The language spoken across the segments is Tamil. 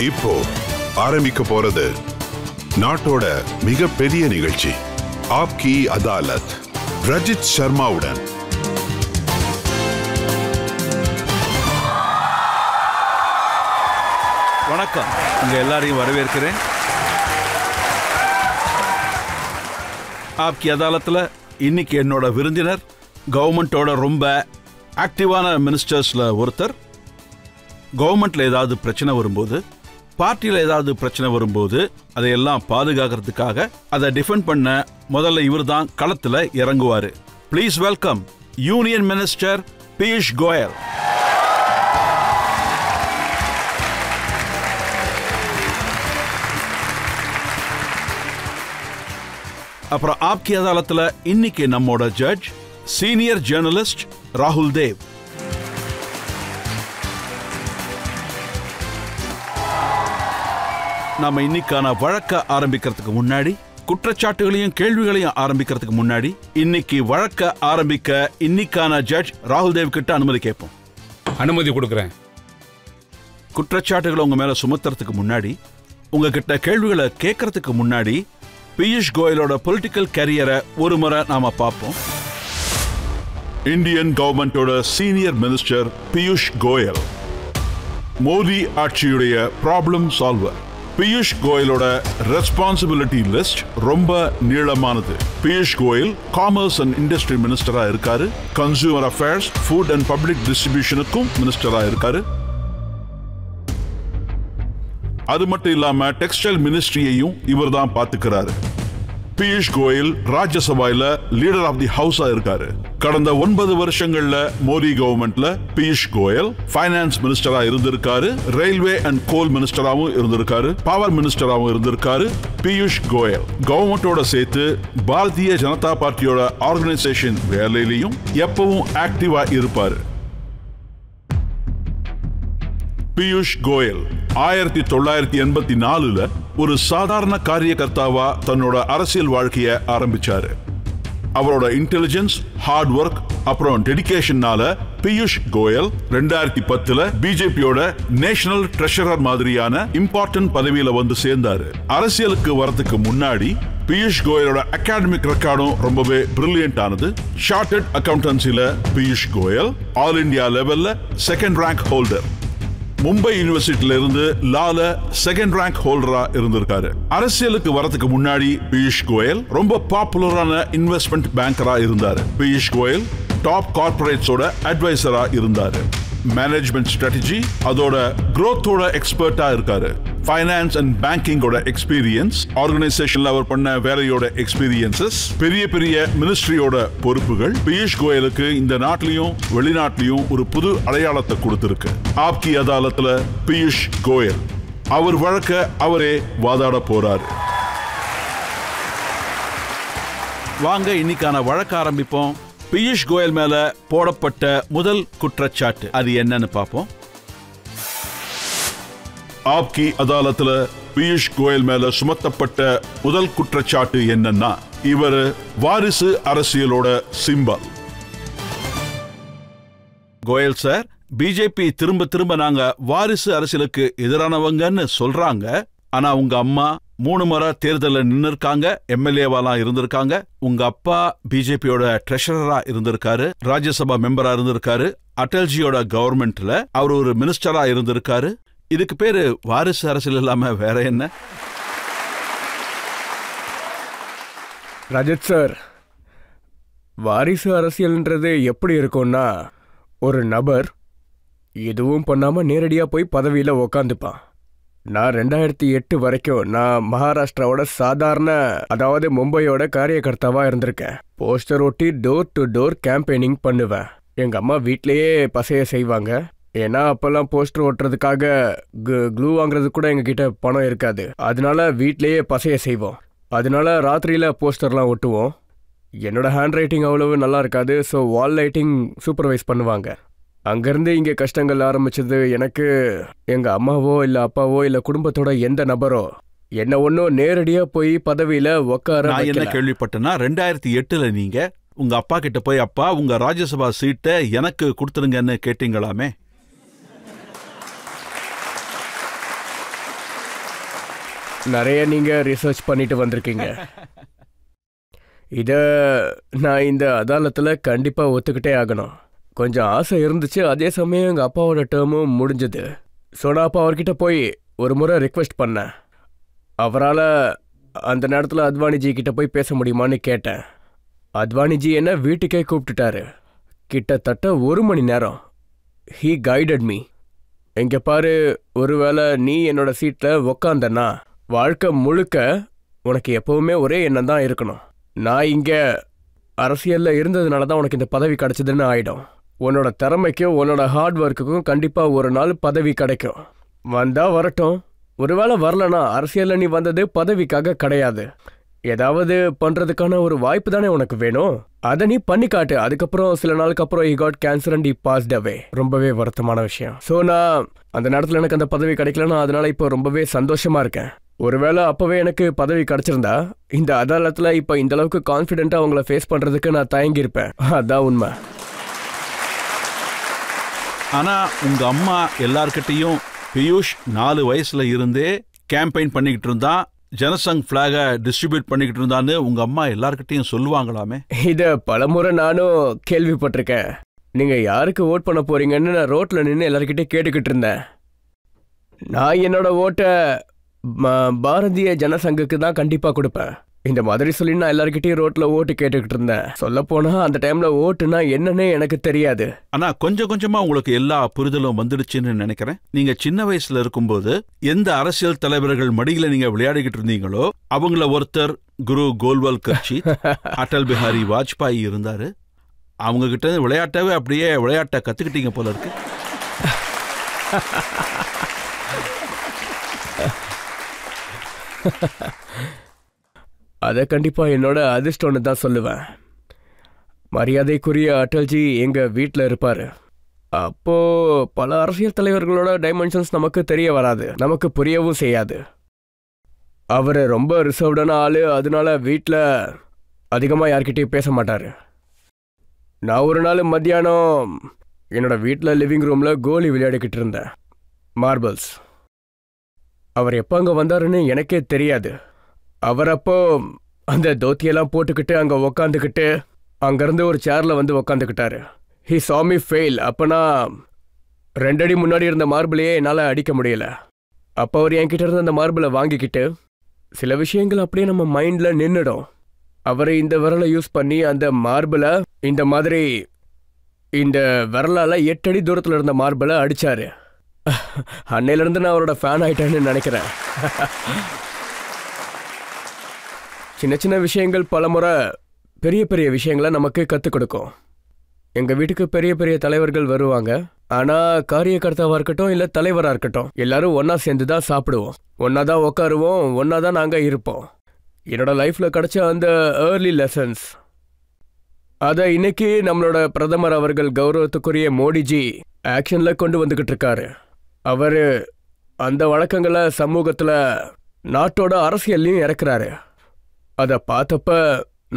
இப்போ ஆரம்பிக்க போறது நாட்டோட மிகப்பெரிய நிகழ்ச்சி ஆப்கி அதாலத் ரஜித் சர்மாவுடன். வணக்கம், உங்க எல்லாரையும் வரவேற்கிறேன். ஆப்கி அதாலத்தில் இன்னைக்கு என்னோட விருந்தினர் கவர்மெண்ட்டோட ரொம்ப ஆக்டிவான மினிஸ்டர்ஸில் ஒருத்தர். கவர்மெண்ட்டில் ஏதாவது பிரச்சனை வரும்போது, பார்ட்டியில் ஏதாவது பிரச்சனை வரும்போது அதையெல்லாம் பாதுகாக்கிறதுக்காக அதை டிஃபெண்ட் பண்ண முதல்ல இவர் தான் களத்தில் இறங்குவார். Please welcome union minister Piyush Goyal. அப்புறம் ஆப்கி அதாலத்தில் இன்னைக்கு நம்மோட ஜட்ஜ் சீனியர் ஜேர்னலிஸ்ட் ராகுல் தேவ். நாம இன்னைக்கான வழக்க ஆரம்பிக்கிறதுக்கு முன்னாடி, குற்றச்சாட்டுகளையும் கேள்விகளையும் ஆரம்பிக்கிறதுக்கு முன்னாடி, இன்னைக்கு வழக்க ஆரம்பிக்க இன்னைக்கான ஜட்ஜ் ராகுல் தேவ் கிட்ட அனுமதி கேட்போம். அனுமதி கொடுக்குறேன். குற்றச்சாட்டுகளை உங்க மேல சுமத்துறதுக்கு முன்னாடி, உங்ககிட்ட கேள்விகளை கேட்கறதுக்கு முன்னாடி பியூஷ் கோயலோட பொலிட்டிக்கல் கேரியரை ஒரு முறை நாம பார்ப்போம். இந்தியன் கவர்மெண்டோட சீனியர் மினிஸ்டர் பியூஷ் கோயல், மோடி ஆட்சியுடைய ப்ராப்ளம் சால்வர். பியூஷ் கோயலோட ரெஸ்பான்சிபிலிட்டி லிஸ்ட் ரொம்ப நீளமானது. Piyush Goyal commerce and industry மினிஸ்டரா இருக்காரு, consumer affairs, food and public டிஸ்ட்ரிபியூஷனுக்கும் மினிஸ்டரா இருக்காரு. அது மட்டும் இல்லாம டெக்ஸ்டைல் மினிஸ்ட்ரியையும் இவர் தான் பாத்துக்கிறாரு. பியூஷ் கோயல் ராஜ்யசபாயில லீடர் ஆஃப் தி ஹவுஸா இருக்காரு. கடந்த 9 வருஷங்கள்ல மோடி கவர்மெண்ட்ல பியூஷ் கோயல் ஃபைனான்ஸ் மினிஸ்டரா இருந்திருக்காரு, ரயில்வே அண்ட் கோல் மினிஸ்டராவும் இருந்திருக்காரு, பவர் மினிஸ்டராவும் இருந்திருக்காரு. பியூஷ் கோயல் கவர்மெண்டோட சேர்த்து பாரதிய ஜனதா பார்ட்டியோட ஆர்கனைசேஷன் வேலையிலையும் எப்பவும் ஆக்டிவா இருப்பாரு. பியூஷ் கோயல் 1984ல ஒரு சாதாரண காரியகர்த்தாவா தன்னோட அரசியல் வாழ்க்கையை ஆரம்பிச்சாரு. அவரோட இன்டெலிஜென்ஸ், ஹார்ட் ஒர்க், அப்புறம் டெடிகேஷனால பியூஷ் கோயல் 2010ல பிஜேபியோட நேஷனல் ட்ரெஷரர் மாதிரியான இம்பார்ட்டன்ட் பதவியில வந்து சேர்ந்தாரு. அரசியலுக்கு வரதுக்கு முன்னாடி பியூஷ் கோயலோட அகாடமிக் ரெக்கார்டும் ரொம்பவே பிரில்லியன்ட் ஆனது. சார்ட்டர்ட் அக்கவுண்டன்சில பியூஷ் கோயல் ஆல் இந்தியா லெவல்ல செகண்ட் ரேங்க் ஹோல்டர். மும்பை யூனிவர்சிட்டியில இருந்து லால செகண்ட் ரேங்க் ஹோல்டரா இருந்திருக்காரு. அரசியலுக்கு வரதுக்கு முன்னாடி பியூஷ் கோயல் ரொம்ப பாப்புலரான இன்வெஸ்ட்மெண்ட் பேங்கரா இருந்தாரு. பியூஷ் கோயல் டாப் கார்பரேட்ஸோட அட்வைசரா இருந்தாரு. மேனேஜ்மெண்ட் ஸ்ட்ராட்டஜி, அதோட growthோட எக்ஸ்பர்ட்டா இருக்காரு. ஃபைனான்ஸ் அண்ட் பேங்கிங்கோட எக்ஸ்பீரியன்ஸ், ஆர்கனைசேஷன்ல அவர் பண்ண வேலையோட எக்ஸ்பீரியன்சஸ், பெரிய பெரிய மினிஸ்ட்ரியோட பொறுப்புகள் பியூஷ் கோயலுக்கு இந்த நாட்டிலையும் வெளிநாட்டிலையும் ஒரு புது அடையாளத்தை கொடுத்திருக்கு. ஆப்கி அதாலத்துல பியூஷ் கோயல் அவர் வழக்க அவரே வாதாட போறாரு. வாங்க இன்னைக்கான வழக்க ஆரம்பிப்போம். பியூஷ் கோயல் மேல போடப்பட்ட முதல் குற்றச்சாட்டு அது என்னன்னு பார்ப்போம். ஆப்கி அதாலத்துல பியூஷ் கோயல் மேல சுமத்தப்பட்ட முதல் குற்றச்சாட்டு என்னன்னா, இவர் வாரிசு அரசியலோட சிம்பல். கோயல் சார், பிஜேபி திரும்ப திரும்ப நாங்க வாரிசு அரசியலுக்கு எதிரானவங்கன்னு சொல்றாங்க. ஆனா உங்க அம்மா 3 முறை தேர்தலில் நின்று இருக்காங்க, எம்எல்ஏவாலாம் இருந்திருக்காங்க. உங்க அப்பா பிஜேபியோட ட்ரெஷரரா இருந்திருக்காரு, ராஜ்யசபா மெம்பரா இருந்திருக்காரு, அடல்ஜியோட கவர்மெண்ட்ல அவர் ஒரு மினிஸ்டரா இருந்திருக்காரு. இதுக்கு பேரு வாரிசு அரசியல் இல்லாம வேற என்ன? ரஜத் சார், வாரிசு அரசியல்ன்றது எப்படி இருக்கும்னா, ஒரு நபர் எதுவும் பண்ணாம நேரடியா போய் பதவியில உக்காந்துப்பான். நான் 2008 வரைக்கும் நான் மகாராஷ்டிராவோட சாதாரண, அதாவது மும்பையோட காரியகர்த்தாவா இருந்திருக்கேன். போஸ்டர் ஒட்டி டோர் டு டோர் கேம்பெயினிங் பண்ணுவேன். எங்க அம்மா வீட்லயே பசைய செய்வாங்க. ஏன்னா அப்பெல்லாம் போஸ்டர் ஒட்டுறதுக்காக க்ளூ வாங்குறது கூட எங்ககிட்ட பணம் இருக்காது. அதனால வீட்லயே பசைய செய்வோம். அதனால ராத்திரியில போஸ்டர்லாம் ஒட்டுவோம். என்னோட ஹேண்ட் ரைட்டிங் அவ்வளவு நல்லா இருக்காது. ஸோ வால் லைட்டிங் சூப்பர்வைஸ் பண்ணுவாங்க. அங்கிருந்து இங்கே கஷ்டங்கள் ஆரம்பிச்சது. எனக்கு எங்க அம்மாவோ இல்லை அப்பாவோ இல்லை குடும்பத்தோட எந்த நபரோ என்ன ஒன்றும் நேரடியா போய் பதவியில உட்கார. நான் என்ன கேள்விப்பட்டேன்னா, 2008ல நீங்க உங்க அப்பா கிட்ட போய், அப்பா உங்க ராஜ்யசபா சீட்டை எனக்கு கொடுத்துருங்கன்னு கேட்டீங்களாமே? நிறைய நீங்க ரிசர்ச் பண்ணிட்டு வந்திருக்கீங்க. இத நான் இந்த அதாலத்தில் கண்டிப்பா ஒத்துக்கிட்டே ஆகணும். கொஞ்சம் ஆசை இருந்துச்சு, அதே சமயம் எங்கள் அப்பாவோட டேர்மும் முடிஞ்சது. ஸோ நான் அப்பா அவர்கிட்ட போய் ஒரு முறை ரிக்வெஸ்ட் பண்ணேன். அவரால் அந்த நேரத்தில் அத்வானிஜி கிட்ட போய் பேச முடியுமான்னு கேட்டேன். அத்வானிஜி என்ன வீட்டுக்கே கூப்பிட்டுட்டாரு. கிட்டத்தட்ட 1 மணி நேரம். He guided me. எங்கே பாரு, ஒருவேளை நீ என்னோட சீட்டில் உக்காந்தன்னா வாழ்க்கை முழுக்க உனக்கு எப்பவுமே ஒரே எண்ணம் தான் இருக்கணும். நான் இங்கே அரசியலில் இருந்ததுனால தான் உனக்கு இந்த பதவி கிடைச்சதுன்னு ஆயிடும். உன்னோட திறமைக்கும் உன்னோட ஹார்ட் ஒர்க்குக்கும் கண்டிப்பாக ஒரு நாள் பதவி கிடைக்கும். வந்தா வரட்டும். ஒருவேளை வரலனா அரசியலில் நீ வந்தது பதவிக்காக கிடையாது. ஏதாவது பண்ணுறதுக்கான ஒரு வாய்ப்பு தானே உனக்கு வேணும். அதை நீ பண்ணி காட்டு. அதுக்கப்புறம் சில நாளுக்கு அப்புறம் he got cancer and he passed away. ரொம்பவே வருத்தமான விஷயம். ஸோ நான் அந்த நேரத்தில் எனக்கு அந்த பதவி கிடைக்கலன்னா அதனால இப்போ ரொம்பவே சந்தோஷமா இருக்கேன். ஒருவேளை அப்பவே எனக்கு பதவி கிடைச்சிருந்தா இந்த அதாலத்தில் இப்போ இந்த அளவுக்கு கான்ஃபிடென்ட்டா அவங்கள ஃபேஸ் பண்றதுக்கு நான் தயங்கியிருப்பேன். அதான் உண்மை. ஆனா உங்க அம்மா எல்லார்கிட்டையும் பியூஷ் 4 வயசுல இருந்தே கேம்பெயின் பண்ணிக்கிட்டு இருந்தா, ஜனசங் பிளாக டிஸ்ட்ரிபியூட் பண்ணிக்கிட்டு இருந்தான்னு உங்க அம்மா எல்லார்கிட்டையும் சொல்லுவாங்களாமே? இதை பலமுறை நானும் கேள்விப்பட்டிருக்கேன். நீங்க யாருக்கு ஓட் பண்ண போறீங்கன்னு நான் ரோட்ல நின்று எல்லார்கிட்டையும் கேட்டுக்கிட்டு இருந்தேன். நான் என்னோட ஓட்டை பாரதிய ஜனசங்குக்கு தான் கண்டிப்பா கொடுப்பேன். இந்த மாதிரி சொல்லி நான் எல்லார்கிட்டையும் ரோட்ல ஓட்டு கேட்டுக்கிட்டு இருந்தேன். சொல்ல போனா அந்த டைம்ல ஓட்டுனா என்னன்னே எனக்கு தெரியாது. ஆனா கொஞ்சம் கொஞ்சமா உங்களுக்கு எல்லா புரிதலும் வந்துடுச்சுன்னு நினைக்கிறேன். நீங்க சின்ன வயசுல இருக்கும்போது எந்த அரசியல் தலைவர்கள் மடியில நீங்க விளையாடிக்கிட்டு இருந்தீங்களோ அவங்கள ஒருத்தர் குரு கோல்வால்கர் ஜி, அடல் பிஹாரி வாஜ்பாய் இருந்தாரு. அவங்க கிட்ட விளையாட்டவே அப்படியே விளையாட்ட கத்துக்கிட்டீங்க போல இருக்கு. அதை கண்டிப்பா என்னோட அதிர்ஷ்டம்னு தான் சொல்லுவேன். மரியாதைக்குரிய அடல்ஜி எங்க வீட்டில் இருப்பாரு. அப்போ பல அரசியல் தலைவர்களோட டைமென்ஷன்ஸ் நமக்கு தெரிய வராது, நமக்கு புரியவும் செய்யாது. அவர் ரொம்ப ரிசர்வ்டான ஆளு. அதனால வீட்டில் அதிகமாக யார்கிட்டையும் பேச மாட்டாரு. நான் ஒரு நாள் மத்தியானம் என்னோட வீட்டில் லிவிங் ரூமில் கோலி விளையாடிக்கிட்டு இருந்தேன், மார்பிள்ஸ். அவர் எப்போ அங்கே வந்தாருன்னு எனக்கே தெரியாது. அவர் அப்போ அந்த தோத்தியெல்லாம் போட்டுக்கிட்டு அங்கே உக்காந்துக்கிட்டு அங்கேருந்து ஒரு சேரில் வந்து உக்காந்துக்கிட்டாரு. He saw me fail. அப்போ நான் 2 அடி முன்னாடி இருந்த மார்பிளையே என்னால் அடிக்க முடியல. அப்போ அவர் என்கிட்ட இருந்த அந்த மார்பிளை வாங்கிக்கிட்டு சில விஷயங்கள் அப்படியே நம்ம மைண்டில் நின்றுடும். அவர் இந்த விரலை யூஸ் பண்ணி அந்த மார்பிளை இந்த மாதிரி இந்த விரலால் 8 அடி தூரத்தில் இருந்த மார்பிளை அடித்தார். அன்னையிலேருந்து நான் அவரோட ஃபேன் ஆகிட்டேன்னு நினைக்கிறேன். சின்ன சின்ன விஷயங்கள் பலமுறை பெரிய பெரிய விஷயங்களை நமக்கு கற்றுக் கொடுக்கும். எங்கள் வீட்டுக்கு பெரிய பெரிய தலைவர்கள் வருவாங்க. ஆனால் காரியகர்த்தாவாக இருக்கட்டும் இல்லை தலைவராக இருக்கட்டும், எல்லாரும் ஒன்றா சேர்ந்து தான் சாப்பிடுவோம், ஒன்றா தான் உட்காருவோம், ஒன்றா தான் நாங்கள் இருப்போம். என்னோட லைஃப்பில் கிடைச்ச அந்த ஏர்லி லெசன்ஸ் அதை இன்னைக்கு நம்மளோட பிரதமர் அவர்கள் கௌரவத்துக்குரிய மோடிஜி ஆக்ஷனில் கொண்டு வந்துக்கிட்டு இருக்காரு. அவர் அந்த வழக்கங்களை சமூகத்தில் நாட்டோட அரசியல்லையும் இறக்குறாரு. அதை பார்த்தப்ப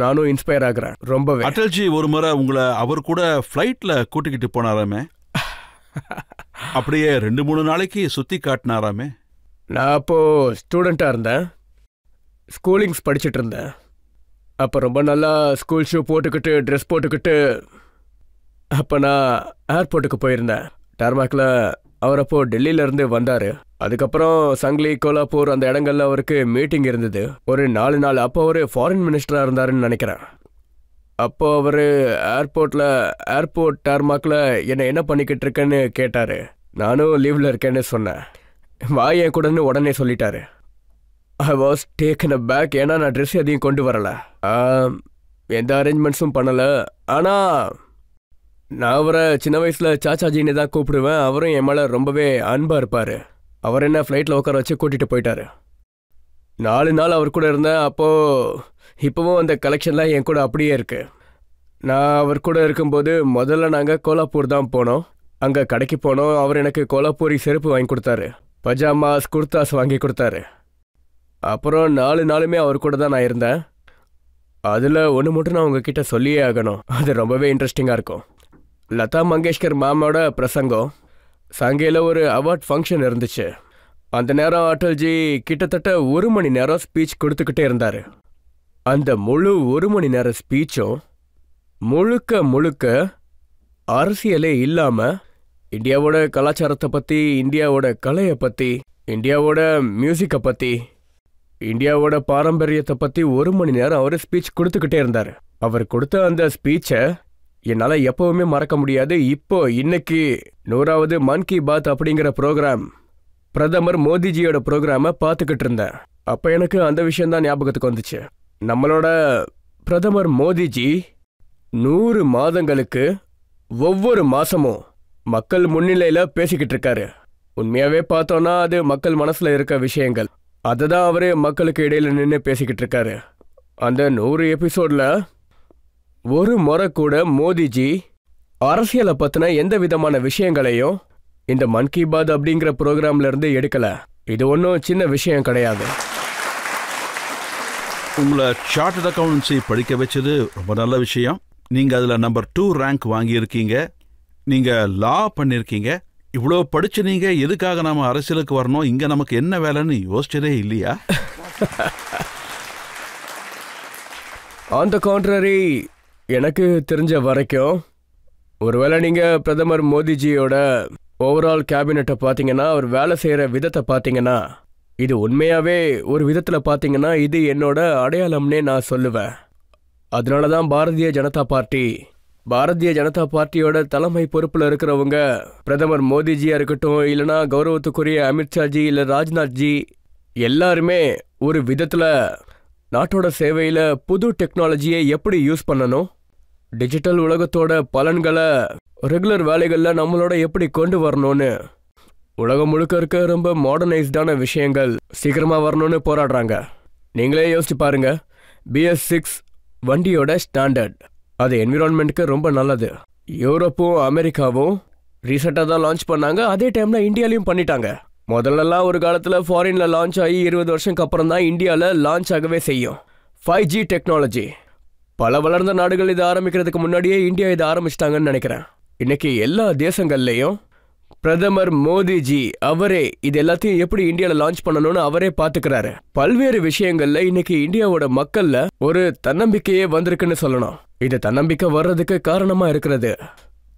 நானும் இன்ஸ்பயர் ஆகுறேன் ரொம்பவே. அடல்ஜி ஒரு முறை உங்களை அவர் கூட ஃப்ளைட்ல கூட்டிக்கிட்டு போனாராமே, அப்படியே 2-3 நாளைக்கு சுத்தி காட்டினாராமே. நான் அப்போ ஸ்டூடெண்ட்டாக இருந்தேன், ஸ்கூலிங்ஸ் படிச்சுட்டு இருந்தேன். அப்போ ரொம்ப நல்லா ஸ்கூல் ஷூ போட்டுக்கிட்டு ட்ரெஸ் போட்டுக்கிட்டு அப்போ நான் ஏர்போர்ட்டுக்கு போயிருந்தேன். டார்மாக்கில் அவர் அப்போ டெல்லியிலேருந்து வந்தார். அதுக்கப்புறம் சங்லி, கோலாப்பூர் அந்த இடங்கள்ல அவருக்கு மீட்டிங் இருந்தது. ஒரு 4 நாள். அப்போ அவர் ஃபாரின் மினிஸ்டராக இருந்தாருன்னு நினைக்கிறேன். அப்போ அவர் ஏர்போர்ட் டார்மாக்கில் என்ன பண்ணிக்கிட்டு இருக்கேன்னு கேட்டார். நானும் லீவில் இருக்கேன்னு சொன்னேன். வாய் என் கூடன்னு உடனே சொல்லிட்டாரு. I was taken aback. ஏன்னா நான் ட்ரெஸ் எதையும் கொண்டு வரலை, எந்த அரேஞ்ச்மெண்ட்ஸும் பண்ணலை. ஆனால் நான் அவரை சின்ன வயசில் சாச்சாஜின்னு தான் கூப்பிடுவேன். அவரும் என் மேலே ரொம்பவே அன்பாக இருப்பார். அவர் என்ன ஃப்ளைட்டில் உட்கார வச்சு கூட்டிகிட்டு போயிட்டாரு. 4 நாள் அவர் கூட இருந்தேன். அப்போது இப்போவும் அந்த கலெக்ஷன்லாம் என் கூட அப்படியே இருக்குது. நான் அவர் கூட இருக்கும்போது முதல்ல நாங்கள் கோலாப்பூர் தான் போனோம். அங்கே கடைக்கு போனோம். அவர் எனக்கு கோலாப்பூரி செருப்பு வாங்கி கொடுத்தாரு, பஜாமாஸ், குர்தாஸ் வாங்கி கொடுத்தாரு. அப்புறம் 4 நாளுமே அவர் கூட தான் நான் இருந்தேன். அதில் ஒன்று மட்டும் நான் உங்ககிட்ட சொல்லியே ஆகணும், அது ரொம்பவே இன்ட்ரெஸ்டிங்காக இருக்கும். லதா மங்கேஷ்கர் மேமோட பிரசங்கம் சங்கையில் ஒரு அவார்ட் ஃபங்க்ஷன் இருந்துச்சு. அந்த நேரம் அடல்ஜி கிட்டத்தட்ட 1 மணி நேரம் ஸ்பீச் கொடுத்துக்கிட்டே இருந்தாரு. அந்த முழு 1 மணி நேர ஸ்பீச்சும் முழுக்க முழுக்க அரசியலே இல்லாம இந்தியாவோட கலாச்சாரத்தை பத்தி, இந்தியாவோட கலையை பத்தி, இந்தியாவோட மியூசிக்கை பத்தி, இந்தியாவோட பாரம்பரியத்தை பத்தி 1 மணி நேரம் அவர் ஸ்பீச் கொடுத்துக்கிட்டே இருந்தாரு. அவர் கொடுத்த அந்த ஸ்பீச்சை என்னால எப்பவுமே மறக்க முடியாது. இப்போ இன்னைக்கு 100வது மன் கி பாத் அப்படிங்கிற ப்ரோக்ராம், பிரதமர் மோடிஜியோட ப்ரோக்ராம பார்த்துக்கிட்டு இருந்தேன். அப்ப எனக்கு அந்த விஷயம்தான் ஞாபகத்துக்கு வந்துச்சு. நம்மளோட பிரதமர் மோடிஜி 100 மாதங்களுக்கு ஒவ்வொரு மாசமும் மக்கள் முன்னிலையில பேசிக்கிட்டு இருக்காரு. உண்மையாவே பார்த்தோம்னா அது மக்கள் மனசுல இருக்க விஷயங்கள், அதுதான் அவரு மக்களுக்கு இடையில நின்று பேசிக்கிட்டு இருக்காரு. அந்த 100 எபிசோட்ல ஒரு முறை கூட மோடிஜி அரசியலை பத்தின எந்த விதமான விஷயங்களையும் இந்த மன் கி பாத் அப்படிங்கிற ப்ரோக்ராம்ல இருந்து எடுக்கல. இது ஒன்றும் சின்ன விஷயம் கிடையாது. உங்களை சார்ட்டர்ட் அக்கௌண்டன்சி படிக்க வச்சது ரொம்ப நல்ல விஷயம். நீங்க அதுல நம்பர் 2 ரேங்க் வாங்கியிருக்கீங்க. நீங்க லா பண்ணிருக்கீங்க. இவ்வளோ படிச்சு நீங்க எதுக்காக நாம அரசியலுக்கு வரணும், இங்க நமக்கு என்ன வேலைன்னு யோசிச்சதே இல்லையா? ஆன் த கான்ட்ரரி, எனக்கு தெரிஞ்ச வரைக்கும் ஒருவேளை நீங்க பிரதமர் மோடிஜியோட ஓவரால் கேபினட்டை பார்த்தீங்கன்னா, அவர் வேலை செய்யற விதத்தை பார்த்தீங்கன்னா, இது உண்மையாவே ஒரு விதத்துல பார்த்தீங்கன்னா இது என்னோட அடையாளம்னே நான் சொல்லுவேன். அதனாலதான் பாரதிய ஜனதா பார்ட்டியோட தலைமை பொறுப்புல இருக்கிறவங்க, பிரதமர் மோடிஜியா இருக்கட்டும், இல்லைனா கௌரவத்துக்குரிய அமித்ஷாஜி இல்ல ராஜ்நாத்ஜி, எல்லாருமே ஒரு விதத்துல நாட்டோட சேவையில புது டெக்னாலஜியை எப்படி யூஸ் பண்ணணும், டிஜிட்டல் உலகத்தோட பலன்களை ரெகுலர் வேலைகள்ல நம்மளோட எப்படி கொண்டு வரணும்னு, உலகம் முழுக்க இருக்க ரொம்ப மாடர்னைஸ்டான விஷயங்கள் சீக்கிரமா வரணும்னு போராடுறாங்க. நீங்களே யோசிச்சு பாருங்க, BS6 வண்டியோட ஸ்டாண்டர்ட், அது என்விரான்மெண்ட்டுக்கு ரொம்ப நல்லது. யூரோப்பும் அமெரிக்காவும் ரீசெண்டாக தான் லான்ச் பண்ணாங்க. அதே டைம்ல இந்தியாலையும் பண்ணிட்டாங்க. முதல்லலாம் ஒரு காலத்தில் ஃபாரின்ல லான்ச் ஆகி 20 வருஷத்துக்கு அப்புறம் தான் இந்தியாவில் லான்ச் ஆகவே செய்யும். 5G டெக்னாலஜி பல வளர்ந்த நாடுகள் இதை ஆரம்பிக்கிறதுக்கு முன்னாடியே இந்தியா இதை ஆரம்பிச்சிட்டாங்கன்னு நினைக்கிறேன். இன்னைக்கு எல்லா தேசங்கள்லையும் பிரதமர் மோடிஜி அவரே இது எல்லாத்தையும் எப்படி இந்தியாவில் லான்ச் பண்ணணும்னு அவரே பார்த்துக்கிறாரு. பல்வேறு விஷயங்கள்ல இன்னைக்கு இந்தியாவோட மக்கள்ல ஒரு தன்னம்பிக்கையே வந்திருக்குன்னு சொல்லணும். இது தன்னம்பிக்கை வர்றதுக்கு காரணமா இருக்கிறது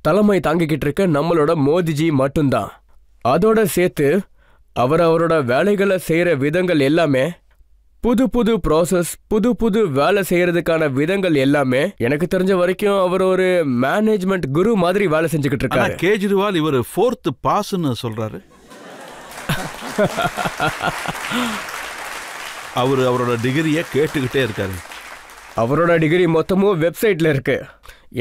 தலைமை தாங்கிக்கிட்டு இருக்க நம்மளோட மோடிஜி மட்டும்தான். அதோட சேர்த்து அவரோட வேலைகளை செய்யற விதங்கள் எல்லாமே புது புது ப்ராசஸ், புது வேலை செய்யறதுக்கான விதங்கள் எல்லாமே எனக்கு தெரிஞ்ச வரைக்கும் அவர் ஒரு மேனேஜ்மெண்ட் குரு மாதிரி வேலை செஞ்சுக்கிட்டு இருக்காரு. கேஜ்ரிவால் இவர் 4th பாஸ்ன்னு சொல்றாரு. அவரோட டிகிரியை கேட்டுக்கிட்டே இருக்காரு. அவரோட டிகிரி மொத்தமும் வெப்சைட்ல இருக்கு.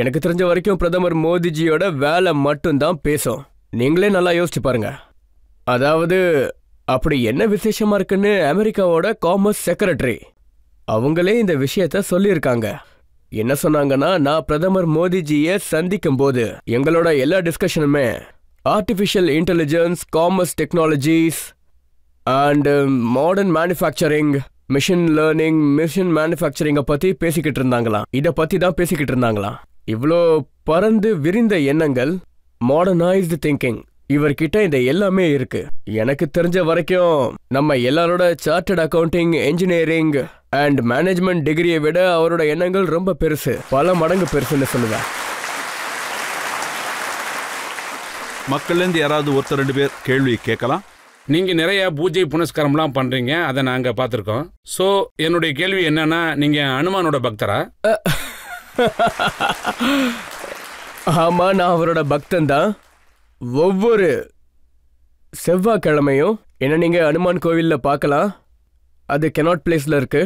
எனக்கு தெரிஞ்ச வரைக்கும் பிரதமர் மோடிஜியோட வேலை மட்டும்தான் பேசும். நீங்களே நல்லா யோசிச்சு பாருங்க. அதாவது அப்படி என்ன விசேஷமா இருக்குன்னு அமெரிக்காவோட காமர்ஸ் செக்ரட்டரி அவங்களே இந்த விஷயத்த சொல்லியிருக்காங்க. என்ன சொன்னாங்கன்னா, நான் பிரதமர் மோடிஜியை சந்திக்கும் போது எங்களோட எல்லா டிஸ்கஷனுமே artificial intelligence, commerce technologies and modern manufacturing, machine learning, machine மேனுஃபேக்சரிங்கை பத்தி பேசிக்கிட்டு இருந்தாங்களாம். இதை பத்தி தான் பேசிக்கிட்டு இருந்தாங்களாம். இவ்வளோ பறந்து விரிந்த எண்ணங்கள், மாடர்னைஸ்டு திங்கிங், இவர்கிட்ட இந்த எல்லாமே இருக்கு. எனக்கு தெரிஞ்ச வரைக்கும் நம்ம எல்லாரோட chartered accounting, engineering and management டிகிரியை விட அவரோட எண்ணங்கள் ரொம்ப பெருசு, பல மடங்கு பெருசுன்னு சொல்லுவேன். மக்கள்லேருந்து யாராவது 1-2 பேர் கேள்வி கேட்கலாம். நீங்க நிறைய பூஜை புனஸ்காரம்லாம் பண்றீங்க, அதை நாங்க பார்த்துருக்கோம். ஸோ என்னுடைய கேள்வி என்னன்னா, நீங்க அனுமானோட பக்தரா? ஆமா, நான் அவரோட பக்தன் தான். ஒவ்வொரு செவ்வாய்க்கிழமையும் என்ன நீங்க அனுமான் கோவில்ல பார்க்கலாம். அது கெனாட் பிளேஸ்ல இருக்கு.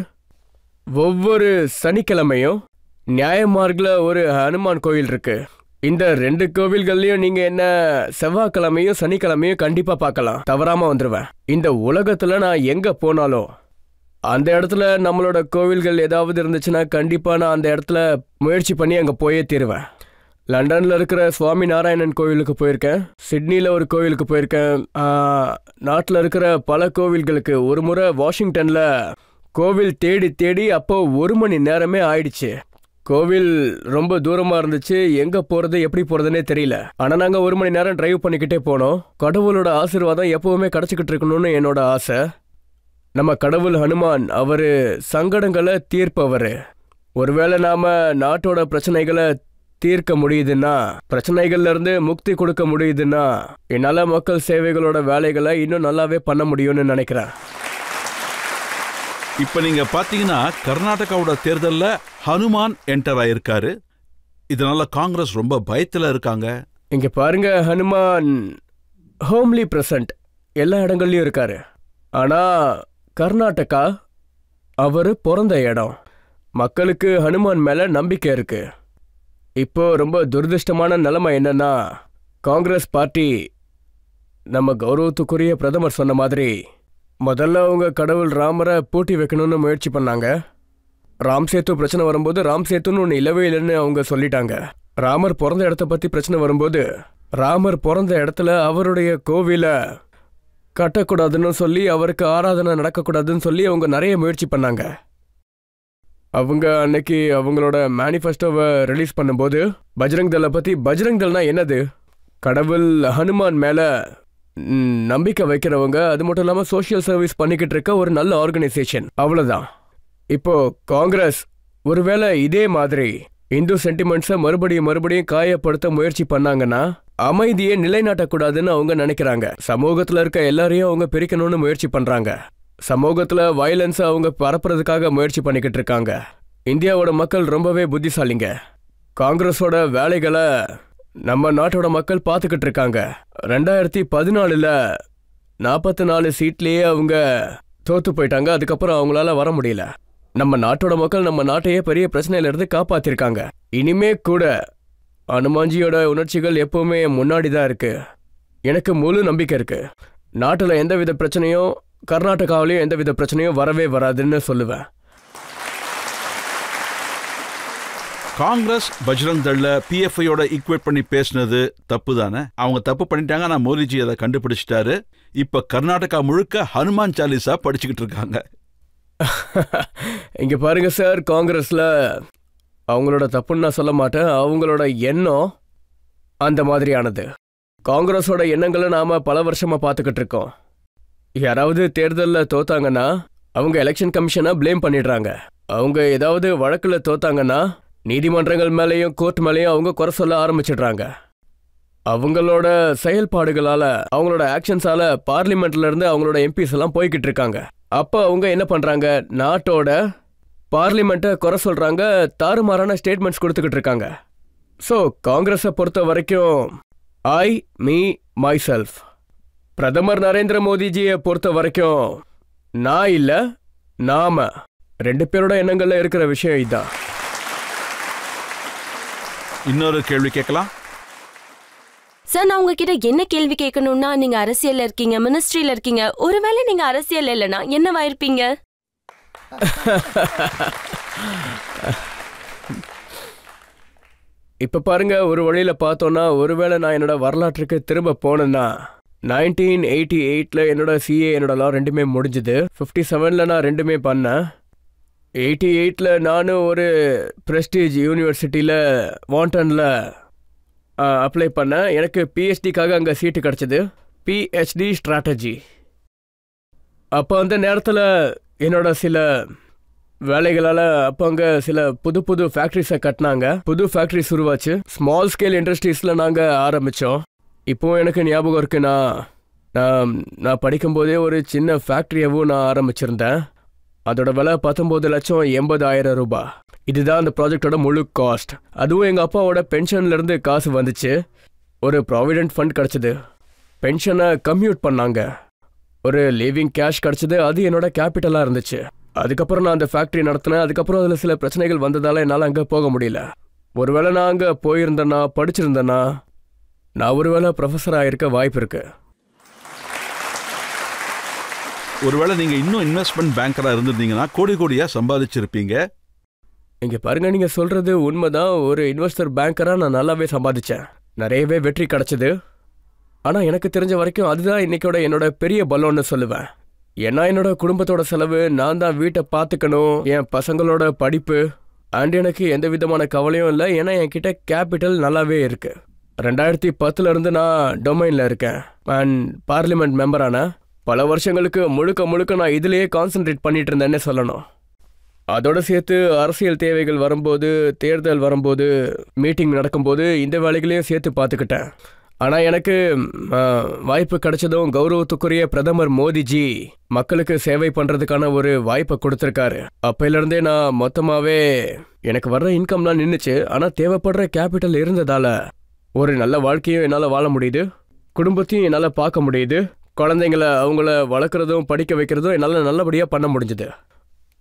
ஒவ்வொரு சனிக்கிழமையும் நியாயமார்க்ல ஒரு ஹனுமான் கோவில் இருக்கு. இந்த 2 கோவில்கள்லயும் நீங்க என்ன செவ்வாய்க்கிழமையும் சனிக்கிழமையும் கண்டிப்பா பார்க்கலாம். தவறாம வந்துருவேன். இந்த உலகத்துல நான் எங்க போனாலும் அந்த இடத்துல நம்மளோட கோவில்கள் ஏதாவது இருந்துச்சுன்னா கண்டிப்பா நான் அந்த இடத்துல முயற்சி பண்ணி அங்க போயே தீருவேன். லண்டன்ல இருக்கிற சுவாமி நாராயணன் கோவிலுக்கு போயிருக்கேன். சிட்னில ஒரு கோவிலுக்கு போயிருக்கேன். நாட்டில் இருக்கிற பல கோவில்களுக்கு. ஒரு முறை வாஷிங்டன்ல கோவில் தேடி அப்போ 1 மணி நேரமே ஆயிடுச்சு. கோவில் ரொம்ப தூரமா இருந்துச்சு, எங்க போறது எப்படி போறதுன்னே தெரியல. ஆனா நாங்க 1 மணி நேரம் டிரைவ் பண்ணிக்கிட்டே போனோம். கடவுளோட ஆசீர்வாதம் எப்பவுமே கிடைச்சிக்கிட்டு இருக்கணும்னு என்னோட ஆசை. நம்ம கடவுள் ஹனுமான் அவரு சங்கடங்களை தீர்ப்பவரு. ஒருவேளை நாம நாட்டோட பிரச்சனைகளை தீர்க்க முடியுதுன்னா, பிரச்சனைகள்ல இருந்து முக்தி கொடுக்க முடியுதுன்னா, என்னால மக்கள் சேவைகளோட வேலைகளை இன்னும் நல்லாவே பண்ண முடியும்னு நினைக்கிறேன். இப்ப நீங்க பாத்தீங்கன்னா கர்நாடகாவோட தேர்தல்ல ஹனுமான் என்டர் ஆயிருக்காரு. இதனால காங்கிரஸ் ரொம்ப பயத்துல இருக்காங்க. இங்க பாருங்க, ஹனுமான் ஹோம்லி பிரசன்ட் எல்லா இடங்கள்லயும் இருக்காரு. ஆனா கர்நாடகா அவரு பிறந்த இடம். மக்களுக்கு ஹனுமான் மேல நம்பிக்கை இருக்கு. இப்போ ரொம்ப துரதிருஷ்டமான நிலைமை என்னன்னா, காங்கிரஸ் பார்ட்டி நம்ம கௌரவத்துக்குரிய பிரதமர் சொன்ன மாதிரி முதல்ல அவங்க கடவுள் ராமரை பூட்டி வைக்கணும்னு முயற்சி பண்ணாங்க. ராம் சேத்து பிரச்சனை வரும்போது ராம் சேத்துன்னு ஒன்று இல்லவே இல்லைன்னு அவங்க சொல்லிட்டாங்க. ராமர் பிறந்த இடத்த பற்றி பிரச்சனை வரும்போது ராமர் பிறந்த இடத்துல அவருடைய கோவிலை கட்டக்கூடாதுன்னு சொல்லி, அவருக்கு ஆராதனை நடக்கக்கூடாதுன்னு சொல்லி அவங்க நிறைய முயற்சி பண்ணாங்க. அவங்க அன்னைக்கு அவங்களோட மேனிஃபெஸ்டோவை ரிலீஸ் பண்ணும்போது பஜ்ரங் தளை பற்றி, பஜ்ரங் தள்னா என்னது, கடவுள் ஹனுமான் மேலே நம்பிக்கை வைக்கிறவங்க, அது மட்டும் இல்லாமல் சோஷியல் சர்வீஸ் பண்ணிக்கிட்டு இருக்க ஒரு நல்ல ஆர்கனைசேஷன், அவ்வளோதான். இப்போ காங்கிரஸ் ஒருவேளை இதே மாதிரி இந்து சென்டிமெண்ட்ஸை மறுபடியும் காயப்படுத்த முயற்சி பண்ணாங்கன்னா அமைதியை நிலைநாட்டக்கூடாதுன்னு அவங்க நினைக்கிறாங்க. சமூகத்தில் இருக்க எல்லாரையும் அவங்க பிரிக்கணும்னு முயற்சி பண்ணுறாங்க. சமூகத்தில் வயலன்ஸை அவங்க பரப்புறதுக்காக முயற்சி பண்ணிக்கிட்டு இருக்காங்க. இந்தியாவோட மக்கள் ரொம்பவே புத்திசாலிங்க. காங்கிரஸோட வேலைகளை நம்ம நாட்டோட மக்கள் பார்த்துக்கிட்டு இருக்காங்க. 2014 44 சீட்லேயே அவங்க தோத்து போயிட்டாங்க. அதுக்கப்புறம் அவங்களால வர முடியல. நம்ம நாட்டோட மக்கள் நம்ம நாட்டையே பெரிய பிரச்சனையில இருந்து காப்பாத்திருக்காங்க. இனிமே கூட ஹனுமான்ஜியோட உணர்ச்சிகள் எப்பவுமே முன்னாடி தான் இருக்கு. எனக்கு முழு நம்பிக்கை இருக்கு. நாட்டில் எந்தவித பிரச்சனையும், கர்நாடகாவிலையும் எந்தவித பிரச்சனையும் வரவே வராதுன்னு சொல்லுவேன். காங்கிரஸ் பஜ்ரங் தள்ல பிஎஃப்ஐயோட ஈக்குவேட் பண்ணி பேசினது தப்பு தானே? அவங்க தப்பு பண்ணிட்டாங்க. நான் மோடிஜி அதை கண்டுபிடிச்சிட்டாரு. இப்ப கர்நாடகா முழுக்க ஹனுமான் சாலிசா படிச்சுக்கிட்டு இருக்காங்க. இங்க பாருங்க சார், காங்கிரஸ்ல அவங்களோட தப்புன்னு நான் சொல்ல மாட்டேன். அவங்களோட எண்ணம் அந்த மாதிரியானது. காங்கிரஸோட எண்ணங்களை நாம பல வருஷமா பார்த்துக்கிட்டு இருக்கோம். யாராவது தேர்தலில் தோத்தாங்கன்னா அவங்க எலெக்ஷன் கமிஷனை பிளேம் பண்ணிடுறாங்க. அவங்க ஏதாவது வழக்கில் தோத்தாங்கன்னா நீதிமன்றங்கள் மேலேயும் கோர்ட் மேலேயும் அவங்க குறை சொல்ல ஆரம்பிச்சிடுறாங்க. அவங்களோட செயல்பாடுகளால, அவங்களோட ஆக்ஷன்ஸால பார்லிமெண்ட்ல இருந்து அவங்களோட எம்பிஸ் எல்லாம் போய்கிட்டு இருக்காங்க. அப்போ அவங்க என்ன பண்றாங்க, நாட்டோட பார்லிமெண்ட்டை குறை சொல்றாங்க, தாறுமாறான ஸ்டேட்மெண்ட்ஸ் கொடுத்துக்கிட்டு இருக்காங்க. ஸோ காங்கிரஸை பொறுத்த வரைக்கும் ஐ மீ மை செல்ஃப். பிரதமர் நரேந்திர மோடிஜியை பொறுத்த வரைக்கும் நான் இல்லை, நாம 2 பேரோட எண்ணங்கள்ல இருக்கிற விஷயம் இதுதான். இன்னொரு கேள்வி கேட்கலாம் சார். நான் உங்ககிட்ட என்ன கேள்வி கேட்கணும்னா, நீங்க அரசியல்ல இருக்கீங்க, மினிஸ்ட்ரியில இருக்கீங்க. ஒருவேளை நீங்க அரசியல் இல்லைன்னா என்னவாயிருப்பீங்க? இப்ப பாருங்க, ஒரு வழியில பார்த்தோம்னா, ஒருவேளை நான் என்னோட வரலாற்றுக்கு திரும்ப போனேன்னா, 1988 என்னோட சிஏ என்னோட லா 2மே முடிஞ்சுது. 57 நான் 2மே பண்ணேன். 88 நானும் ஒரு பிரஸ்டீஜ் யூனிவர்சிட்டியில் வாண்டனில் அப்ளை பண்ணேன். எனக்கு பிஹெச்டிக்காக அங்கே சீட்டு கிடச்சிது, பிஹெச்டி ஸ்ட்ராட்டஜி. அப்போ அந்த நேரத்தில் என்னோட சில வேலைகளால் அப்போ அங்கே சில புது ஃபேக்ட்ரிஸை கட்டினாங்க. புது ஃபேக்ட்ரிஸ் உருவாச்சு. ஸ்மால் ஸ்கேல் இண்டஸ்ட்ரீஸில் நாங்கள் ஆரம்பித்தோம். இப்போவும் எனக்கு ஞாபகம் இருக்கு, நான் படிக்கும்போதே ஒரு சின்ன ஃபேக்ட்ரியவும் நான் ஆரம்பிச்சிருந்தேன். அதோட விலை 19,80,000 ரூபாய். இதுதான் அந்த ப்ராஜெக்டோட முழு காஸ்ட். அதுவும் எங்கள் அப்பாவோட பென்ஷன்லேருந்து காசு வந்துச்சு. ஒரு ப்ராவிடென்ட் ஃபண்ட் கிடச்சிது, பென்ஷனை கம்யூட் பண்ணாங்க, ஒரு லிவிங் கேஷ் கிடச்சிது. அது என்னோட கேபிட்டலாக இருந்துச்சு. அதுக்கப்புறம் நான் அந்த ஃபேக்ட்ரி நடத்தினேன். அதுக்கப்புறம் அதில் சில பிரச்சனைகள் வந்ததால் என்னால் அங்கே போக முடியல. ஒருவேளை நான் அங்கே போயிருந்தேன்னா, படிச்சிருந்தேன்னா, நான் ஒருவேளை ப்ரொஃபஸராக இருக்க வாய்ப்பு இருக்கு. ஒருவேளை நீங்க இன்னும் இன்வெஸ்ட்மெண்ட் பேங்கரா இருந்திருந்தீங்கன்னா கோடியா சம்பாதிச்சிருப்பீங்க. இங்க பாருங்க, நீங்க சொல்றது உண்மைதான். ஒரு இன்வெஸ்டர் பேங்கரா நான் நல்லாவே சம்பாதிச்சேன், நிறையவே வெற்றி கிடைச்சது. ஆனா எனக்கு தெரிஞ்ச வரைக்கும் அதுதான் இன்னைக்கோட என்னோட பெரிய பலம்னு சொல்லுவேன். ஏன்னா என்னோட குடும்பத்தோட செலவு, நான் தான் வீட்டை பார்த்துக்கணும், என் பசங்களோட படிப்பு, அண்ட் எனக்கு எந்த விதமான கவலையும் இல்லை, ஏன்னா என்கிட்ட கேபிட்டல் நல்லாவே இருக்கு. 2010 இருந்து நான் டொமைனில் இருக்கேன் அண்ட் பார்லிமெண்ட் மெம்பரான பல வருஷங்களுக்கு முழுக்க நான் இதுலேயே கான்சென்ட்ரேட் பண்ணிட்டு இருந்தேன்னே சொல்லணும். அதோட சேர்த்து அரசியல் தேவைகள் வரும்போது, தேர்தல் வரும்போது, மீட்டிங் நடக்கும்போது இந்த வேலைகளையும் சேர்த்து பார்த்துக்கிட்டேன். ஆனால் எனக்கு வாய்ப்பு கிடைச்சதும் கௌரவத்துக்குரிய பிரதமர் மோடிஜி மக்களுக்கு சேவை பண்ணுறதுக்கான ஒரு வாய்ப்பை கொடுத்துருக்காரு. அப்பையிலேருந்தே நான் மொத்தமாகவே எனக்கு வர்ற இன்கம்லாம் நின்றுச்சு. ஆனால் தேவைப்படுற கேபிட்டல் இருந்ததால் ஒரு நல்ல வாழ்க்கையும் என்னால் வாழ முடியுது, குடும்பத்தையும் என்னால் பார்க்க முடியுது, குழந்தைங்கள அவங்கள வளர்க்குறதும் படிக்க வைக்கிறதும் என்னால் நல்லபடியாக பண்ண முடிஞ்சுது.